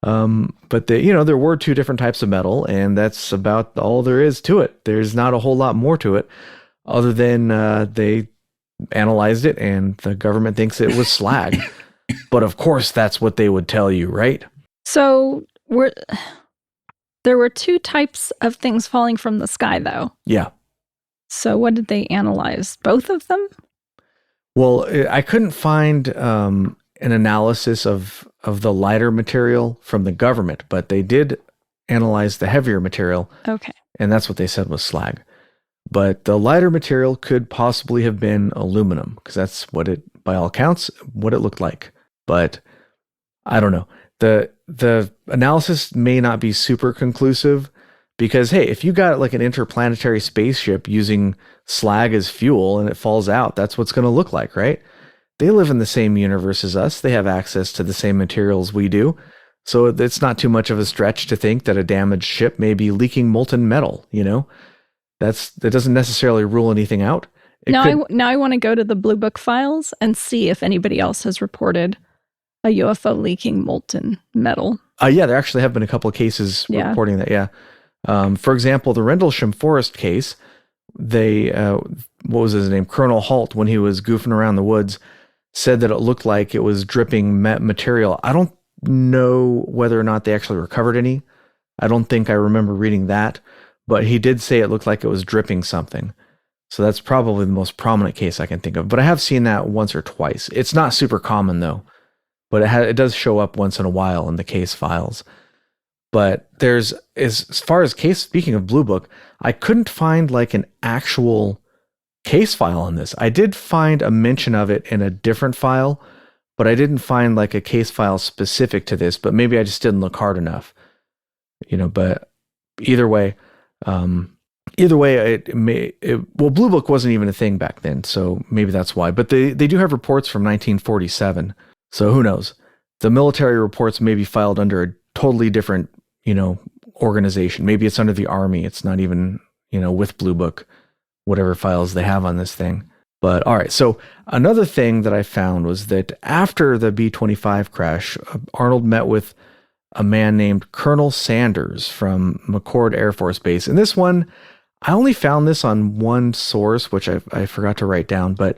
But there were two different types of metal, and that's about all there is to it. There's not a whole lot more to it other than they analyzed it and the government thinks it was slag. But of course, that's what they would tell you, right? So there were two types of things falling from the sky, though. Yeah. So what did they analyze? Both of them? Well, I couldn't find an analysis of the lighter material from the government, but they did analyze the heavier material. Okay. And that's what they said was slag. But the lighter material could possibly have been aluminum, because that's what it, by all accounts, what it looked like. But I don't know. The analysis may not be super conclusive, because, hey, if you got like an interplanetary spaceship using slag as fuel and it falls out, that's what's going to look like, right? They live in the same universe as us. They have access to the same materials we do. So it's not too much of a stretch to think that a damaged ship may be leaking molten metal, that doesn't necessarily rule anything out. Now I want to go to the Blue Book files and see if anybody else has reported a UFO leaking molten metal. Yeah, there actually have been a couple of cases reporting that, yeah. For example, the Rendlesham Forest case, they, what was his name? Colonel Halt, when he was goofing around the woods, said that it looked like it was dripping material. I don't know whether or not they actually recovered any. I don't think I remember reading that, but he did say it looked like it was dripping something. So that's probably the most prominent case I can think of. But I have seen that once or twice. It's not super common though, but it does show up once in a while in the case files. But there's, as far as speaking of Blue Book, I couldn't find like an actual case file on this. I did find a mention of it in a different file, but I didn't find like a case file specific to this, but maybe I just didn't look hard enough, but either way, well, Blue Book wasn't even a thing back then, so maybe that's why, but they do have reports from 1947. So who knows? The military reports may be filed under a totally different, organization. Maybe it's under the Army. It's not even, with Blue Book, whatever files they have on this thing. But all right. So another thing that I found was that after the B-25 crash, Arnold met with a man named Colonel Sanders from McCord Air Force Base. And this one, I only found this on one source, which I forgot to write down, but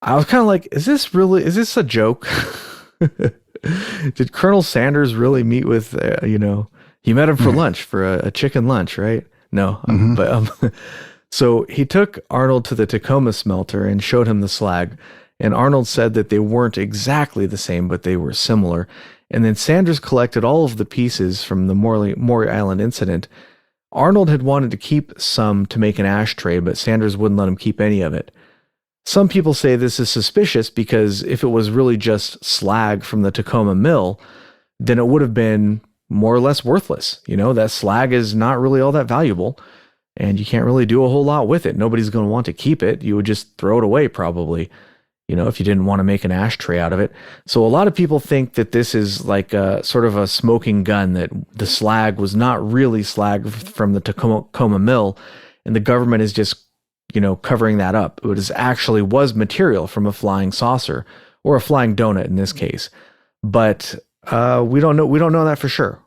I was kind of like, is this a joke? Did Colonel Sanders really meet with, he met him for lunch, for a chicken lunch, right? No, but so he took Arnold to the Tacoma smelter and showed him the slag. And Arnold said that they weren't exactly the same, but they were similar. And then Sanders collected all of the pieces from the Maury Island incident. Arnold had wanted to keep some to make an ashtray, but Sanders wouldn't let him keep any of it. Some people say this is suspicious because if it was really just slag from the Tacoma mill, then it would have been more or less worthless. That slag is not really all that valuable, and you can't really do a whole lot with it. Nobody's going to want to keep it. You would just throw it away probably, if you didn't want to make an ashtray out of it. So a lot of people think that this is like a sort of a smoking gun, that the slag was not really slag from the Tacoma mill, and the government is just, covering that up. It actually was material from a flying saucer, or a flying donut in this case. But we don't know that for sure.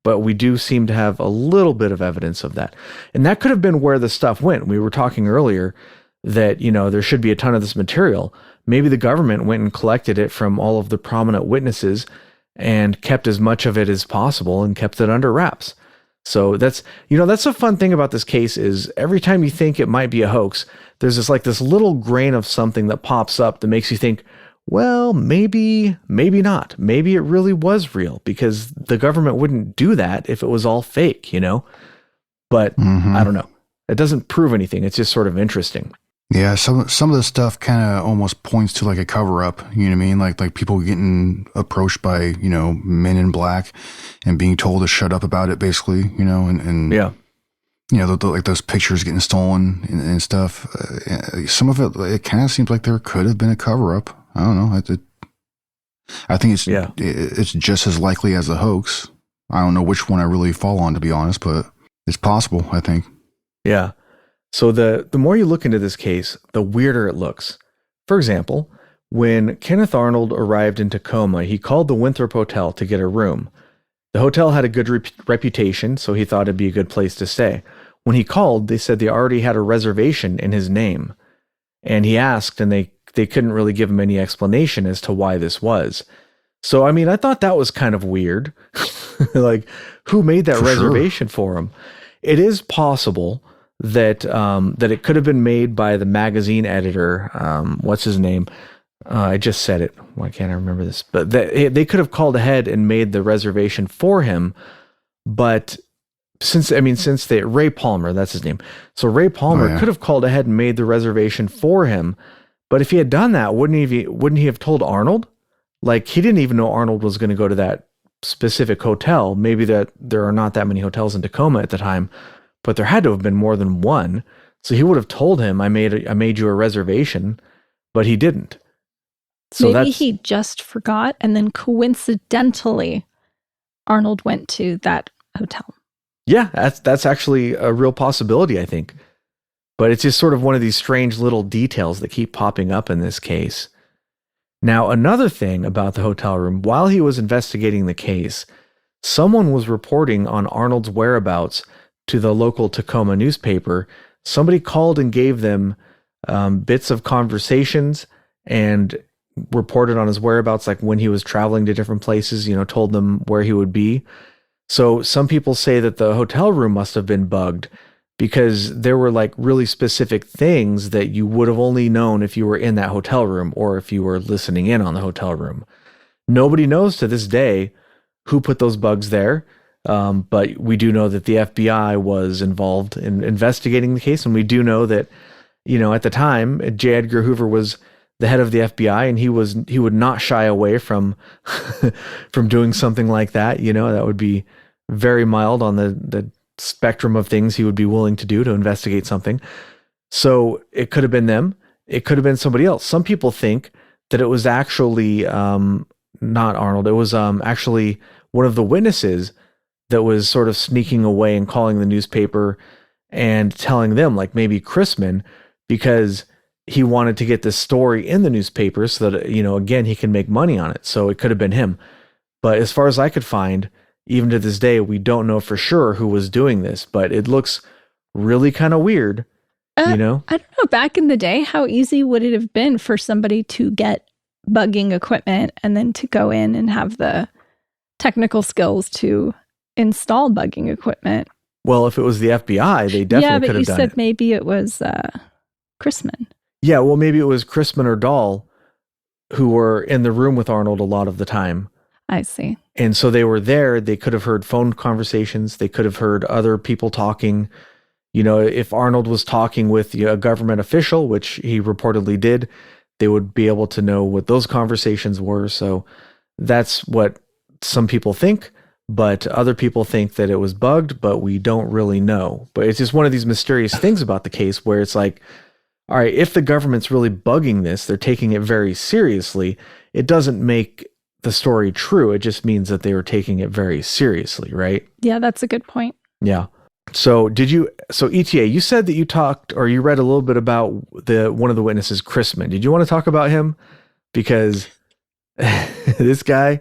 But we do seem to have a little bit of evidence of that. And that could have been where the stuff went. We were talking earlier that, there should be a ton of this material. Maybe the government went and collected it from all of the prominent witnesses and kept as much of it as possible and kept it under wraps. So that's a fun thing about this case, is every time you think it might be a hoax, there's this little grain of something that pops up that makes you think, well, maybe not. Maybe it really was real, because the government wouldn't do that if it was all fake, But I don't know. It doesn't prove anything. It's just sort of interesting. Yeah, some of the stuff kind of almost points to like a cover up. You know what I mean? Like people getting approached by men in black and being told to shut up about it, basically. And yeah, like those pictures getting stolen and stuff. Some of it kind of seems like there could have been a cover up. I don't know. I think it's just as likely as a hoax. I don't know which one I really fall on, to be honest, but it's possible, I think. Yeah. So the more you look into this case, the weirder it looks. For example, when Kenneth Arnold arrived in Tacoma, he called the Winthrop Hotel to get a room. The hotel had a good reputation, so he thought it'd be a good place to stay. When he called, they said they already had a reservation in his name. And he asked, and they couldn't really give him any explanation as to why this was. So, I thought that was kind of weird. Like, who made that reservation for him? It is possible that it could have been made by the magazine editor. What's his name? I just said it. Why can't I remember this? But they could have called ahead and made the reservation for him. But Ray Palmer, that's his name. So Ray Palmer could have called ahead and made the reservation for him. But if he had done that, wouldn't he have told Arnold? Like, he didn't even know Arnold was going to go to that specific hotel. Maybe that there are not that many hotels in Tacoma at the time, but there had to have been more than one. So he would have told him, I made you a reservation, but he didn't. So maybe he just forgot, and then coincidentally, Arnold went to that hotel. Yeah, that's actually a real possibility, I think. But it's just sort of one of these strange little details that keep popping up in this case. Now, another thing about the hotel room, while he was investigating the case, someone was reporting on Arnold's whereabouts to the local Tacoma newspaper. Somebody called and gave them bits of conversations and reported on his whereabouts, like when he was traveling to different places, told them where he would be. So some people say that the hotel room must have been bugged, because there were like really specific things that you would have only known if you were in that hotel room or if you were listening in on the hotel room. Nobody knows to this day who put those bugs there, but we do know that the FBI was involved in investigating the case, and we do know that, at the time, J. Edgar Hoover was the head of the FBI, and he would not shy away from from doing something like that. That would be very mild on the spectrum of things he would be willing to do to investigate something. So it could have been them. It could have been somebody else. Some people think that it was actually not Arnold. It was actually one of the witnesses that was sort of sneaking away and calling the newspaper and telling them, like maybe Chrisman, because he wanted to get this story in the newspaper so that, again, he can make money on it. So it could have been him. But as far as I could find, even to this day, we don't know for sure who was doing this, but it looks really kind of weird, I don't know. Back in the day, how easy would it have been for somebody to get bugging equipment and then to go in and have the technical skills to install bugging equipment? Well, if it was the FBI, they definitely could have done it. Yeah, but you said maybe it was Chrisman. Yeah, well, maybe it was Chrisman or Dahl who were in the room with Arnold a lot of the time. I see. And so they were there. They could have heard phone conversations. They could have heard other people talking. if Arnold was talking with a government official, which he reportedly did, they would be able to know what those conversations were. So that's what some people think, but other people think that it was bugged, but we don't really know. But it's just one of these mysterious things about the case where it's like, all right, if the government's really bugging this, they're taking it very seriously. It doesn't make the story true. It just means that they were taking it very seriously, right? Yeah, that's a good point. Yeah. So ETA, you said that you talked or you read a little bit about one of the witnesses, Chrisman. Did you want to talk about him? Because this guy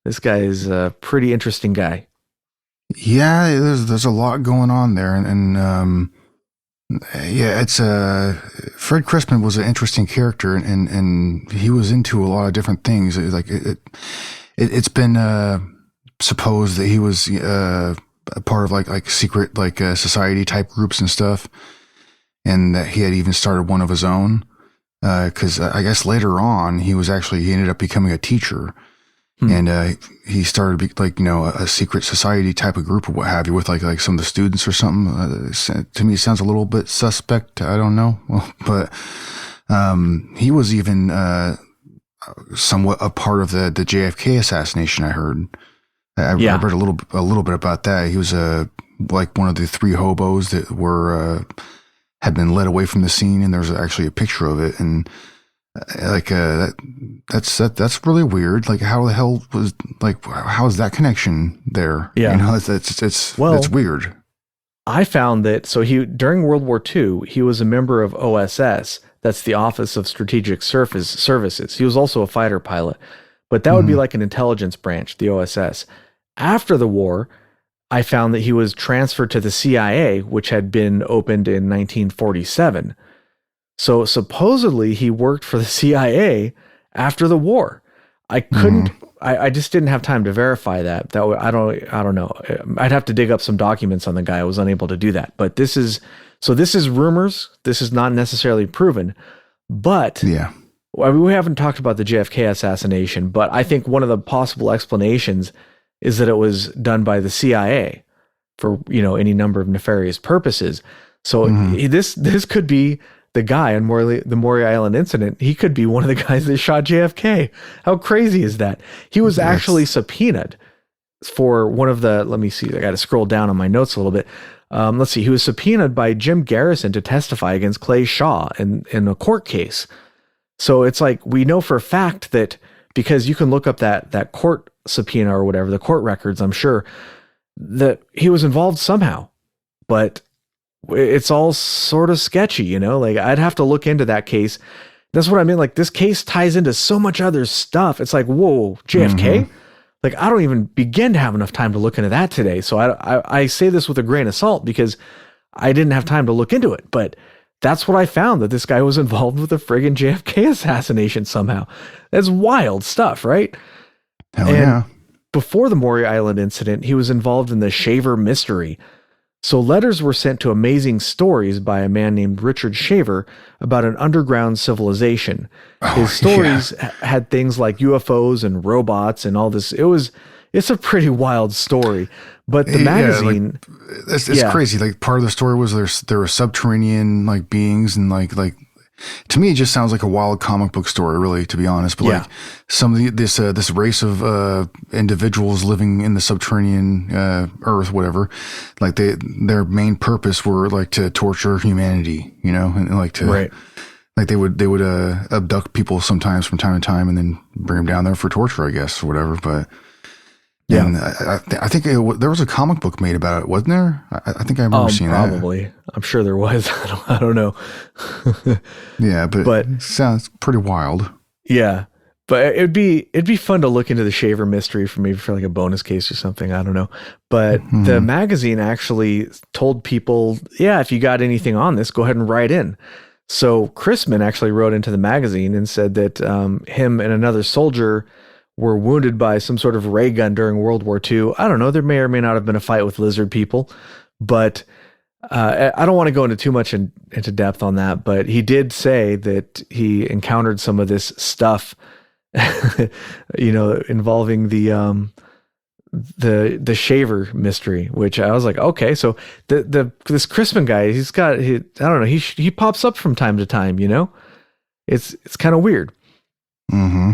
is a pretty interesting guy. Yeah, there's a lot going on there, and it's Fred Chrisman was an interesting character, and he was into a lot of different things. It's been supposed that he was a part of like secret society type groups and stuff, and that he had even started one of his own. Because I guess later on he ended up becoming a teacher. And he started a secret society type of group or what have you with like some of the students or something. To me, it sounds a little bit suspect. I don't know, but he was even somewhat a part of the JFK assassination. I heard. I read a little bit about that. He was like one of the 3 hobos that were had been led away from the scene, and there's actually a picture of it and. That's really weird. Like, how the hell was how is that connection there? Yeah, it's weird. I found that during World War II, he was a member of OSS. That's the Office of Strategic Services. He was also a fighter pilot, but that would be like an intelligence branch, the OSS. After the war, I found that he was transferred to the CIA, which had been opened in 1947. So supposedly he worked for the CIA after the war. I couldn't, I just didn't have time to verify that. I don't know. I'd have to dig up some documents on the guy. I was unable to do that. But this is rumors. This is not necessarily proven. But yeah, we haven't talked about the JFK assassination, but I think one of the possible explanations is that it was done by the CIA for, any number of nefarious purposes. So this could be the guy on the Maury Island incident. He could be one of the guys that shot JFK. How crazy is that? He was actually subpoenaed for one of the, let me see, I got to scroll down on my notes a little bit. Let's see. He was subpoenaed by Jim Garrison to testify against Clay Shaw in a court case. So it's like, we know for a fact that, because you can look up that court subpoena or whatever, the court records, I'm sure that he was involved somehow, but it's all sort of sketchy, like I'd have to look into that case. That's what I mean. Like, this case ties into so much other stuff. It's like, whoa, JFK? Like, I don't even begin to have enough time to look into that today. So I say this with a grain of salt because I didn't have time to look into it, but that's what I found, that this guy was involved with the friggin' JFK assassination somehow. That's wild stuff, right? Hell yeah. Before the Maury Island incident, he was involved in the Shaver mystery. So letters were sent to Amazing Stories by a man named Richard Shaver about an underground civilization. His stories had things like UFOs and robots and all this. It's a pretty wild story. But the magazine, it's crazy. Like, part of the story was there were subterranean beings, and like to me it just sounds like a wild comic book story, really, to be honest. But some of this race of individuals living in the subterranean earth, whatever, like their main purpose were like to torture humanity, and like to like they would abduct people sometimes from time to time and then bring them down there for torture, I guess, or whatever. But yeah, and I think there was a comic book made about it, wasn't there? I think I remember seeing that. Probably. I'm sure there was. I don't know. Yeah, but it sounds pretty wild. Yeah, but it'd be fun to look into the Shaver mystery for like a bonus case or something. I don't know. But the magazine actually told people, if you got anything on this, go ahead and write in. So Chrisman actually wrote into the magazine and said that him and another soldier were wounded by some sort of ray gun during World War II. I don't know. There may or may not have been a fight with lizard people, but I don't want to go into too much into depth on that. But he did say that he encountered some of this stuff, involving the the shaver mystery, which I was like, okay, so this Crispin guy, I don't know, he pops up from time to time, you know? It's kind of weird. Mm-hmm.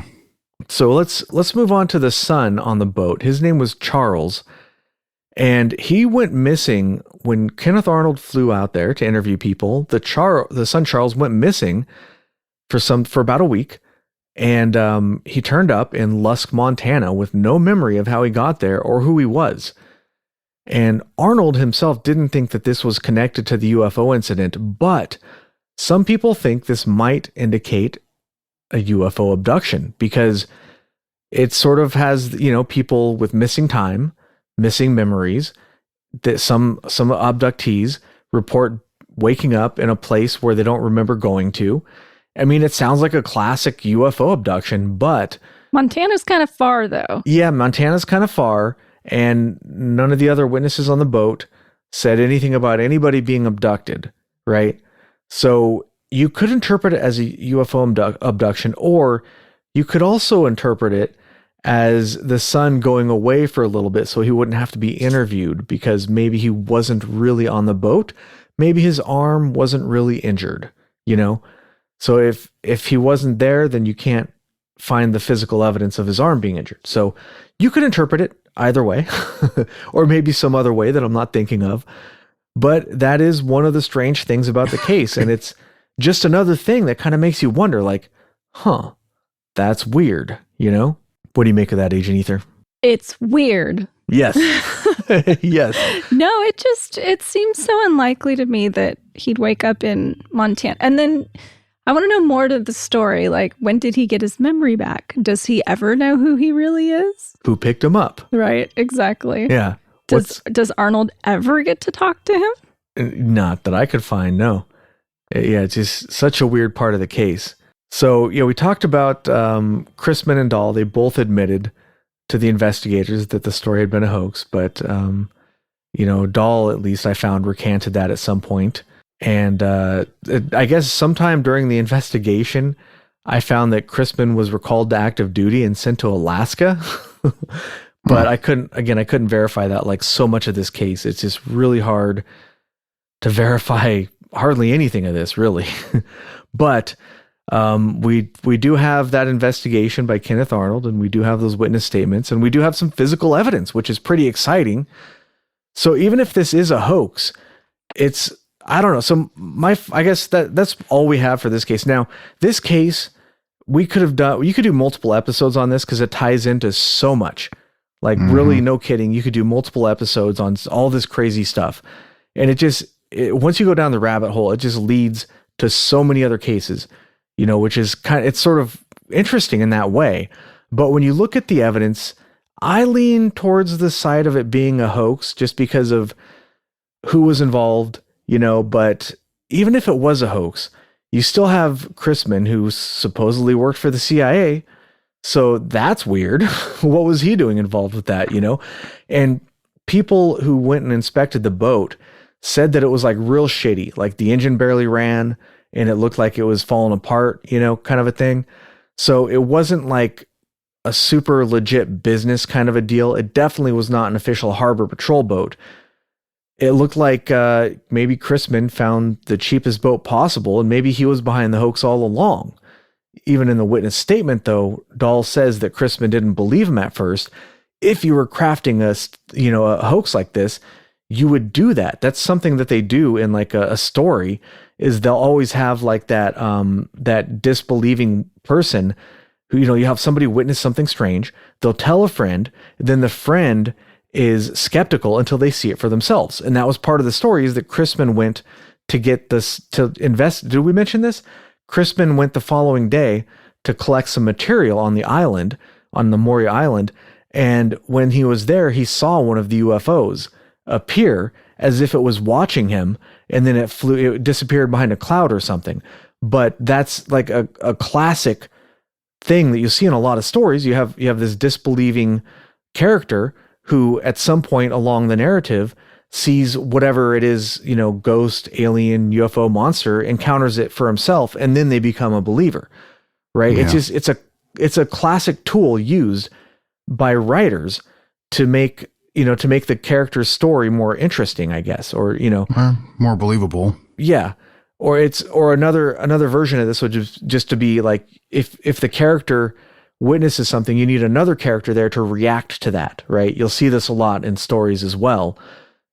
So let's move on to the son on the boat. His name was Charles, and he went missing when Kenneth Arnold flew out there to interview people. The son Charles went missing for about a week, and he turned up in Lusk, Montana, with no memory of how he got there or who he was. And Arnold himself didn't think that this was connected to the UFO incident, but some people think this might indicate a UFO abduction, because it sort of has, you know, people with missing time, missing memories, that some abductees report waking up in a place where they don't remember going to. I mean, it sounds like a classic UFO abduction, but Montana's kind of far, though. yeah, Montana's kind of far, and none of the other witnesses on the boat said anything about anybody being abducted, right? So you could interpret it as a UFO abduction, or you could also interpret it as the son going away for a little bit so he wouldn't have to be interviewed, because maybe he wasn't really on the boat. Maybe his arm wasn't really injured, you know? So if he wasn't there, then you can't find the physical evidence of his arm being injured. So you could interpret it either way, or maybe some other way that I'm not thinking of. But that is one of the strange things about the case. And it's just another thing that kind of makes you wonder, like, that's weird, you know? What do you make of that, Agent Ether? It's weird. Yes. Yes. No, it seems so unlikely to me that he'd wake up in Montana. And then I want to know more to the story. Like, when did he get his memory back? Does he ever know who he really is? Who picked him up? Right, exactly. Yeah. Does Arnold ever get to talk to him? Not that I could find, no. Yeah, it's just such a weird part of the case. So, you know, we talked about Chrisman and Dahl. They both admitted to the investigators that the story had been a hoax, but, you know, Dahl, at least I found, recanted that at some point. And I guess sometime during the investigation, I found that Chrisman was recalled to active duty and sent to Alaska. But I couldn't verify that. Like so much of this case, it's just really hard to verify hardly anything of this, really. But we do have that investigation by Kenneth Arnold, and we do have those witness statements, and we do have some physical evidence, which is pretty exciting. So even if this is a hoax, it's, I don't know. So I guess that's all we have for this case. Now, this case, you could do multiple episodes on this because it ties into so much. Like, really, no kidding. You could do multiple episodes on all this crazy stuff. And once you go down the rabbit hole, it just leads to so many other cases, you know, which is it's sort of interesting in that way. But when you look at the evidence, I lean towards the side of it being a hoax just because of who was involved, you know. But even if it was a hoax, you still have Chrisman, who supposedly worked for the CIA. So that's weird. What was he doing involved with that, you know? And people who went and inspected the boat said that it was like real shitty. Like the engine barely ran and it looked like it was falling apart, you know, kind of a thing. So it wasn't like a super legit business kind of a deal. It definitely was not an official harbor patrol boat. It looked like maybe Chrisman found the cheapest boat possible, and maybe he was behind the hoax all along. Even in the witness statement, though, Dahl says that Chrisman didn't believe him at first. If you were crafting a hoax like this, you would do that. That's something that they do in like a story, is they'll always have like that disbelieving person who, you know, you have somebody witness something strange. They'll tell a friend, then the friend is skeptical until they see it for themselves. And that was part of the story, is that Chrisman went to get this, to invest. Did we mention this? Chrisman went the following day to collect some material on the island, on the Maury Island. And when he was there, he saw one of the UFOs appear as if it was watching him. And then it disappeared behind a cloud or something. But that's like a classic thing that you see in a lot of stories. You have this disbelieving character who at some point along the narrative sees whatever it is, you know, ghost, alien, UFO monster, encounters it for himself, and then they become a believer, right? Yeah. It's a classic tool used by writers to make the character's story more interesting, I guess, or More believable. yeah. Or another version of this would just to be like if the character witnesses something, you need another character there to react to that, right? You'll see this a lot in stories as well.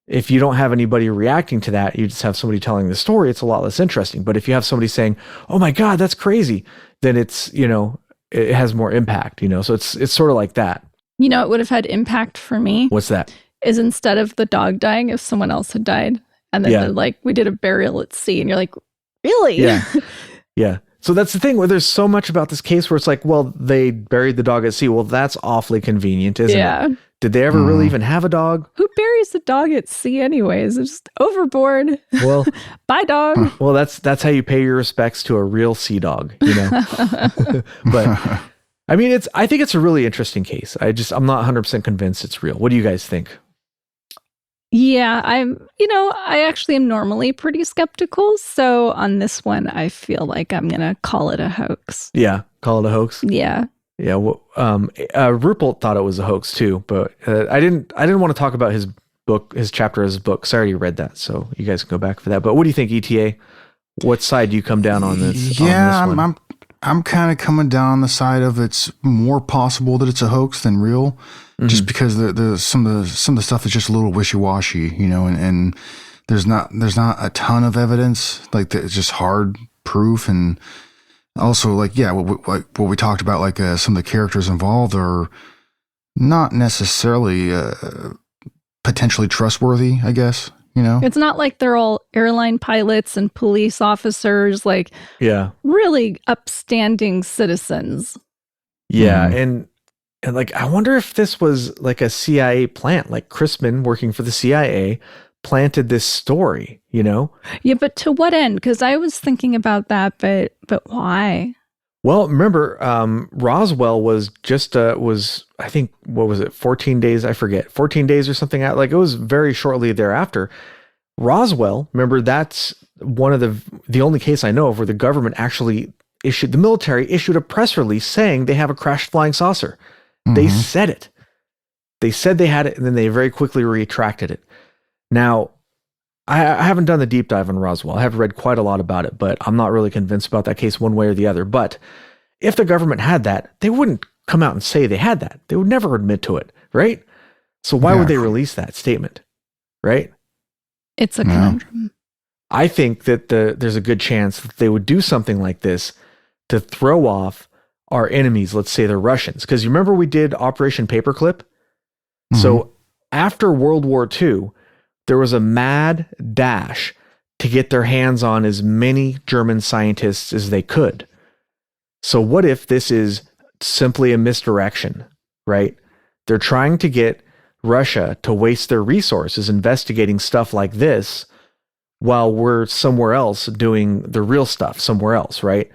If you don't have anybody reacting to that, you just have somebody telling the story, it's a lot less interesting. But if you have somebody saying, "Oh my God, that's crazy," then it's, it has more impact, So it's sort of like that. It would have had impact for me. What's that? Is instead of the dog dying, if someone else had died, and then we did a burial at sea, and you're like, really? Yeah. Yeah. So that's the thing where there's so much about this case where it's like, well, they buried the dog at sea. Well, that's awfully convenient, isn't it? Did they ever really even have a dog? Who buries a dog at sea anyways? It's just overboard. Well, bye dog. Well, that's how you pay your respects to a real sea dog, But I mean, I think it's a really interesting case. I'm not 100% convinced it's real. What do you guys think? Yeah, I actually am normally pretty skeptical. So on this one, I feel like I'm going to call it a hoax. Yeah. Call it a hoax. Yeah. Yeah. Well, Ruppelt thought it was a hoax too, but I didn't want to talk about his chapter of his book. I already read that. So you guys can go back for that. But what do you think, ETA? What side do you come down on this? Yeah, on this one? I'm kind of coming down on the side of it's more possible that it's a hoax than real, just because some of the stuff is just a little wishy-washy, and there's not a ton of evidence, like it's just hard proof, and also what we talked about, like some of the characters involved are not necessarily potentially trustworthy, I guess. It's not like they're all airline pilots and police officers, really upstanding citizens. Yeah. And like, I wonder if this was like a CIA plant, like Crispin working for the CIA planted this story, Yeah, but to what end? Because I was thinking about that, but why? Well, remember, Roswell was I think, what was it, 14 days? I forget, 14 days or something. Like, it was very shortly thereafter. Roswell, remember, that's one of the only case I know of where the government actually the military issued a press release saying they have a crashed flying saucer. They said it. They said they had it, and then they very quickly retracted it. Now, I haven't done the deep dive on Roswell. I have read quite a lot about it, but I'm not really convinced about that case one way or the other. But if the government had that, they wouldn't come out and say they had that. They would never admit to it, right? So why would they release that statement, right? It's a conundrum. I think that there's a good chance that they would do something like this to throw off our enemies, let's say the Russians. Because you remember we did Operation Paperclip? So after World War II, there was a mad dash to get their hands on as many German scientists as they could. So what if this is simply a misdirection, right? They're trying to get Russia to waste their resources investigating stuff like this while we're somewhere else doing the real stuff somewhere else, right?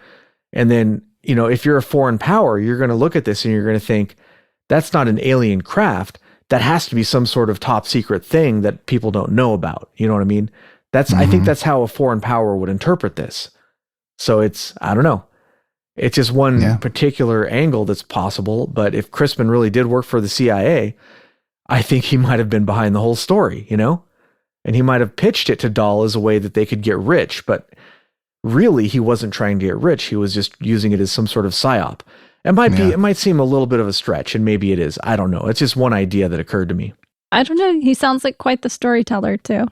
And then, if you're a foreign power, you're going to look at this and you're going to think, that's not an alien craft. That has to be some sort of top secret thing that people don't know about. You know what I mean? I think that's how a foreign power would interpret this. So I don't know. It's just one particular angle that's possible. But if Crispin really did work for the CIA, I think he might have been behind the whole story, and he might have pitched it to Dahl as a way that they could get rich. But really, he wasn't trying to get rich. He was just using it as some sort of psyop. It might seem a little bit of a stretch, and maybe it is. I don't know. It's just one idea that occurred to me. I don't know. He sounds like quite the storyteller too.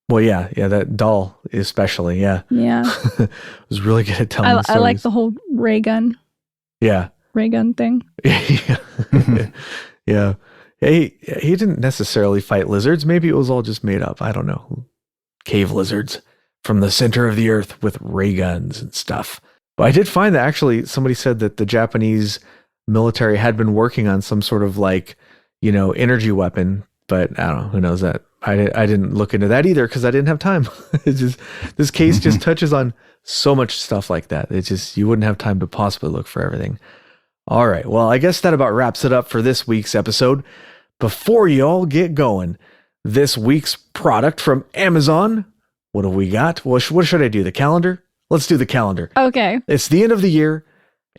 Well, yeah, that Dahl especially, yeah. Was really good at telling stories. I like the whole ray gun. Yeah. Ray gun thing. Yeah. He didn't necessarily fight lizards. Maybe it was all just made up. I don't know. Cave lizards from the center of the earth with ray guns and stuff. But I did find that actually somebody said that the Japanese military had been working on some sort of energy weapon, but I don't know, who knows that. I didn't look into that either because I didn't have time. It's just, this case just touches on so much stuff like that. It's just, you wouldn't have time to possibly look for everything. All right. Well, I guess that about wraps it up for this week's episode. Before you all get going, this week's product from Amazon, what have we got? What should I do? The calendar? Let's do the calendar. Okay. It's the end of the year,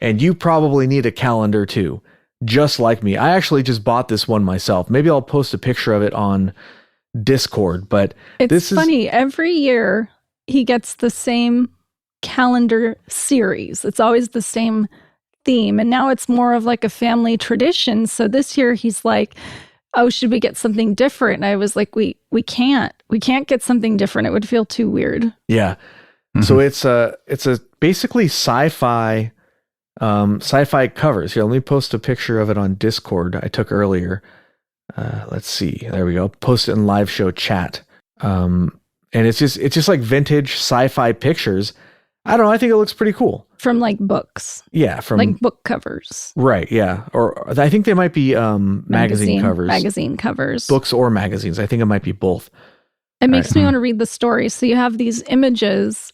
and you probably need a calendar too. just like me. I actually just bought this one myself. Maybe I'll post a picture of it on Discord, but It's funny. Every year he gets the same calendar series. It's always the same theme. And now it's more of like a family tradition. So this year he's like, oh, should we get something different? And I was like, we can't get something different. It would feel too weird. Yeah. Mm-hmm. So it's a basically sci-fi covers. Here, let me post a picture of it on Discord I took earlier. Let's see. There we go. Post it in live show chat. And it's just like vintage sci-fi pictures. I don't know. I think it looks pretty cool. From like books. Yeah. From like book covers. Right. Yeah. Or I think they might be magazine covers. Magazine covers. Books or magazines. I think it might be both. It makes me want to read the story. So you have these images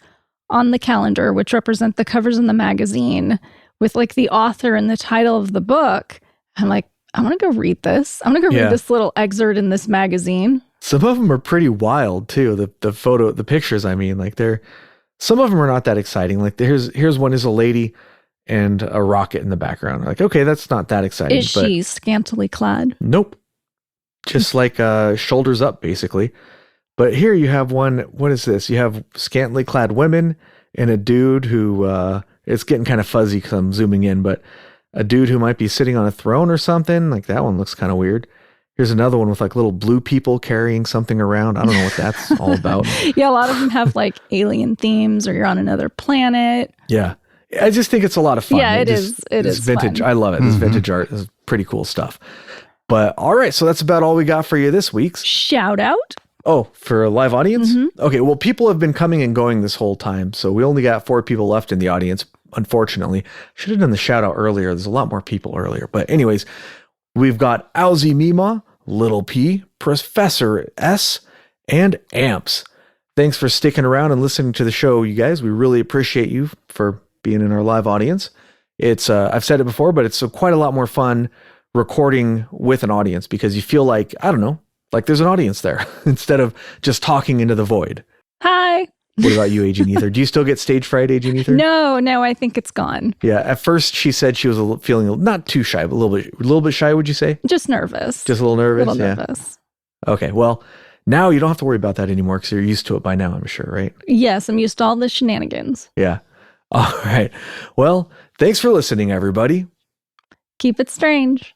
on the calendar, which represent the covers in the magazine with like the author and the title of the book. I'm like, I want to go read this. I want to go read this little excerpt in this magazine. Some of them are pretty wild too. The pictures, I mean, like some of them are not that exciting. Like here's one is a lady and a rocket in the background. Like, okay, that's not that exciting. Is she scantily clad? Nope. Just like shoulders up, basically. But here you have one. What is this? You have scantily clad women and a dude who it's getting kind of fuzzy because I'm zooming in, but a dude who might be sitting on a throne or something. Like that one looks kind of weird. Here's another one with like little blue people carrying something around. I don't know what that's all about. Yeah, a lot of them have like alien themes or you're on another planet. Yeah. I just think it's a lot of fun. Yeah, it's vintage. Fun. I love it. This vintage art is pretty cool stuff. But all right, so that's about all we got for you this week. Shout out. Oh, for a live audience? Mm-hmm. Okay, well, people have been coming and going this whole time, so we only got 4 people left in the audience, unfortunately. Should have done the shout out earlier. There's a lot more people earlier. But anyways, we've got Owzy Mima, Little P, Professor S, and Amps. Thanks for sticking around and listening to the show, you guys. We really appreciate you for being in our live audience. It's I've said it before, but it's quite a lot more fun recording with an audience because you feel like, I don't know, like there's an audience there instead of just talking into the void. Hi. What about you, Agent Ether? Do you still get stage fright, Agent Ether? No, I think it's gone. Yeah, at first she said she was feeling not too shy, but a little bit shy, would you say? Just nervous. Just a little nervous? Nervous. Okay, well, now you don't have to worry about that anymore because you're used to it by now, I'm sure, right? Yes, I'm used to all the shenanigans. Yeah. All right. Well, thanks for listening, everybody. Keep it strange.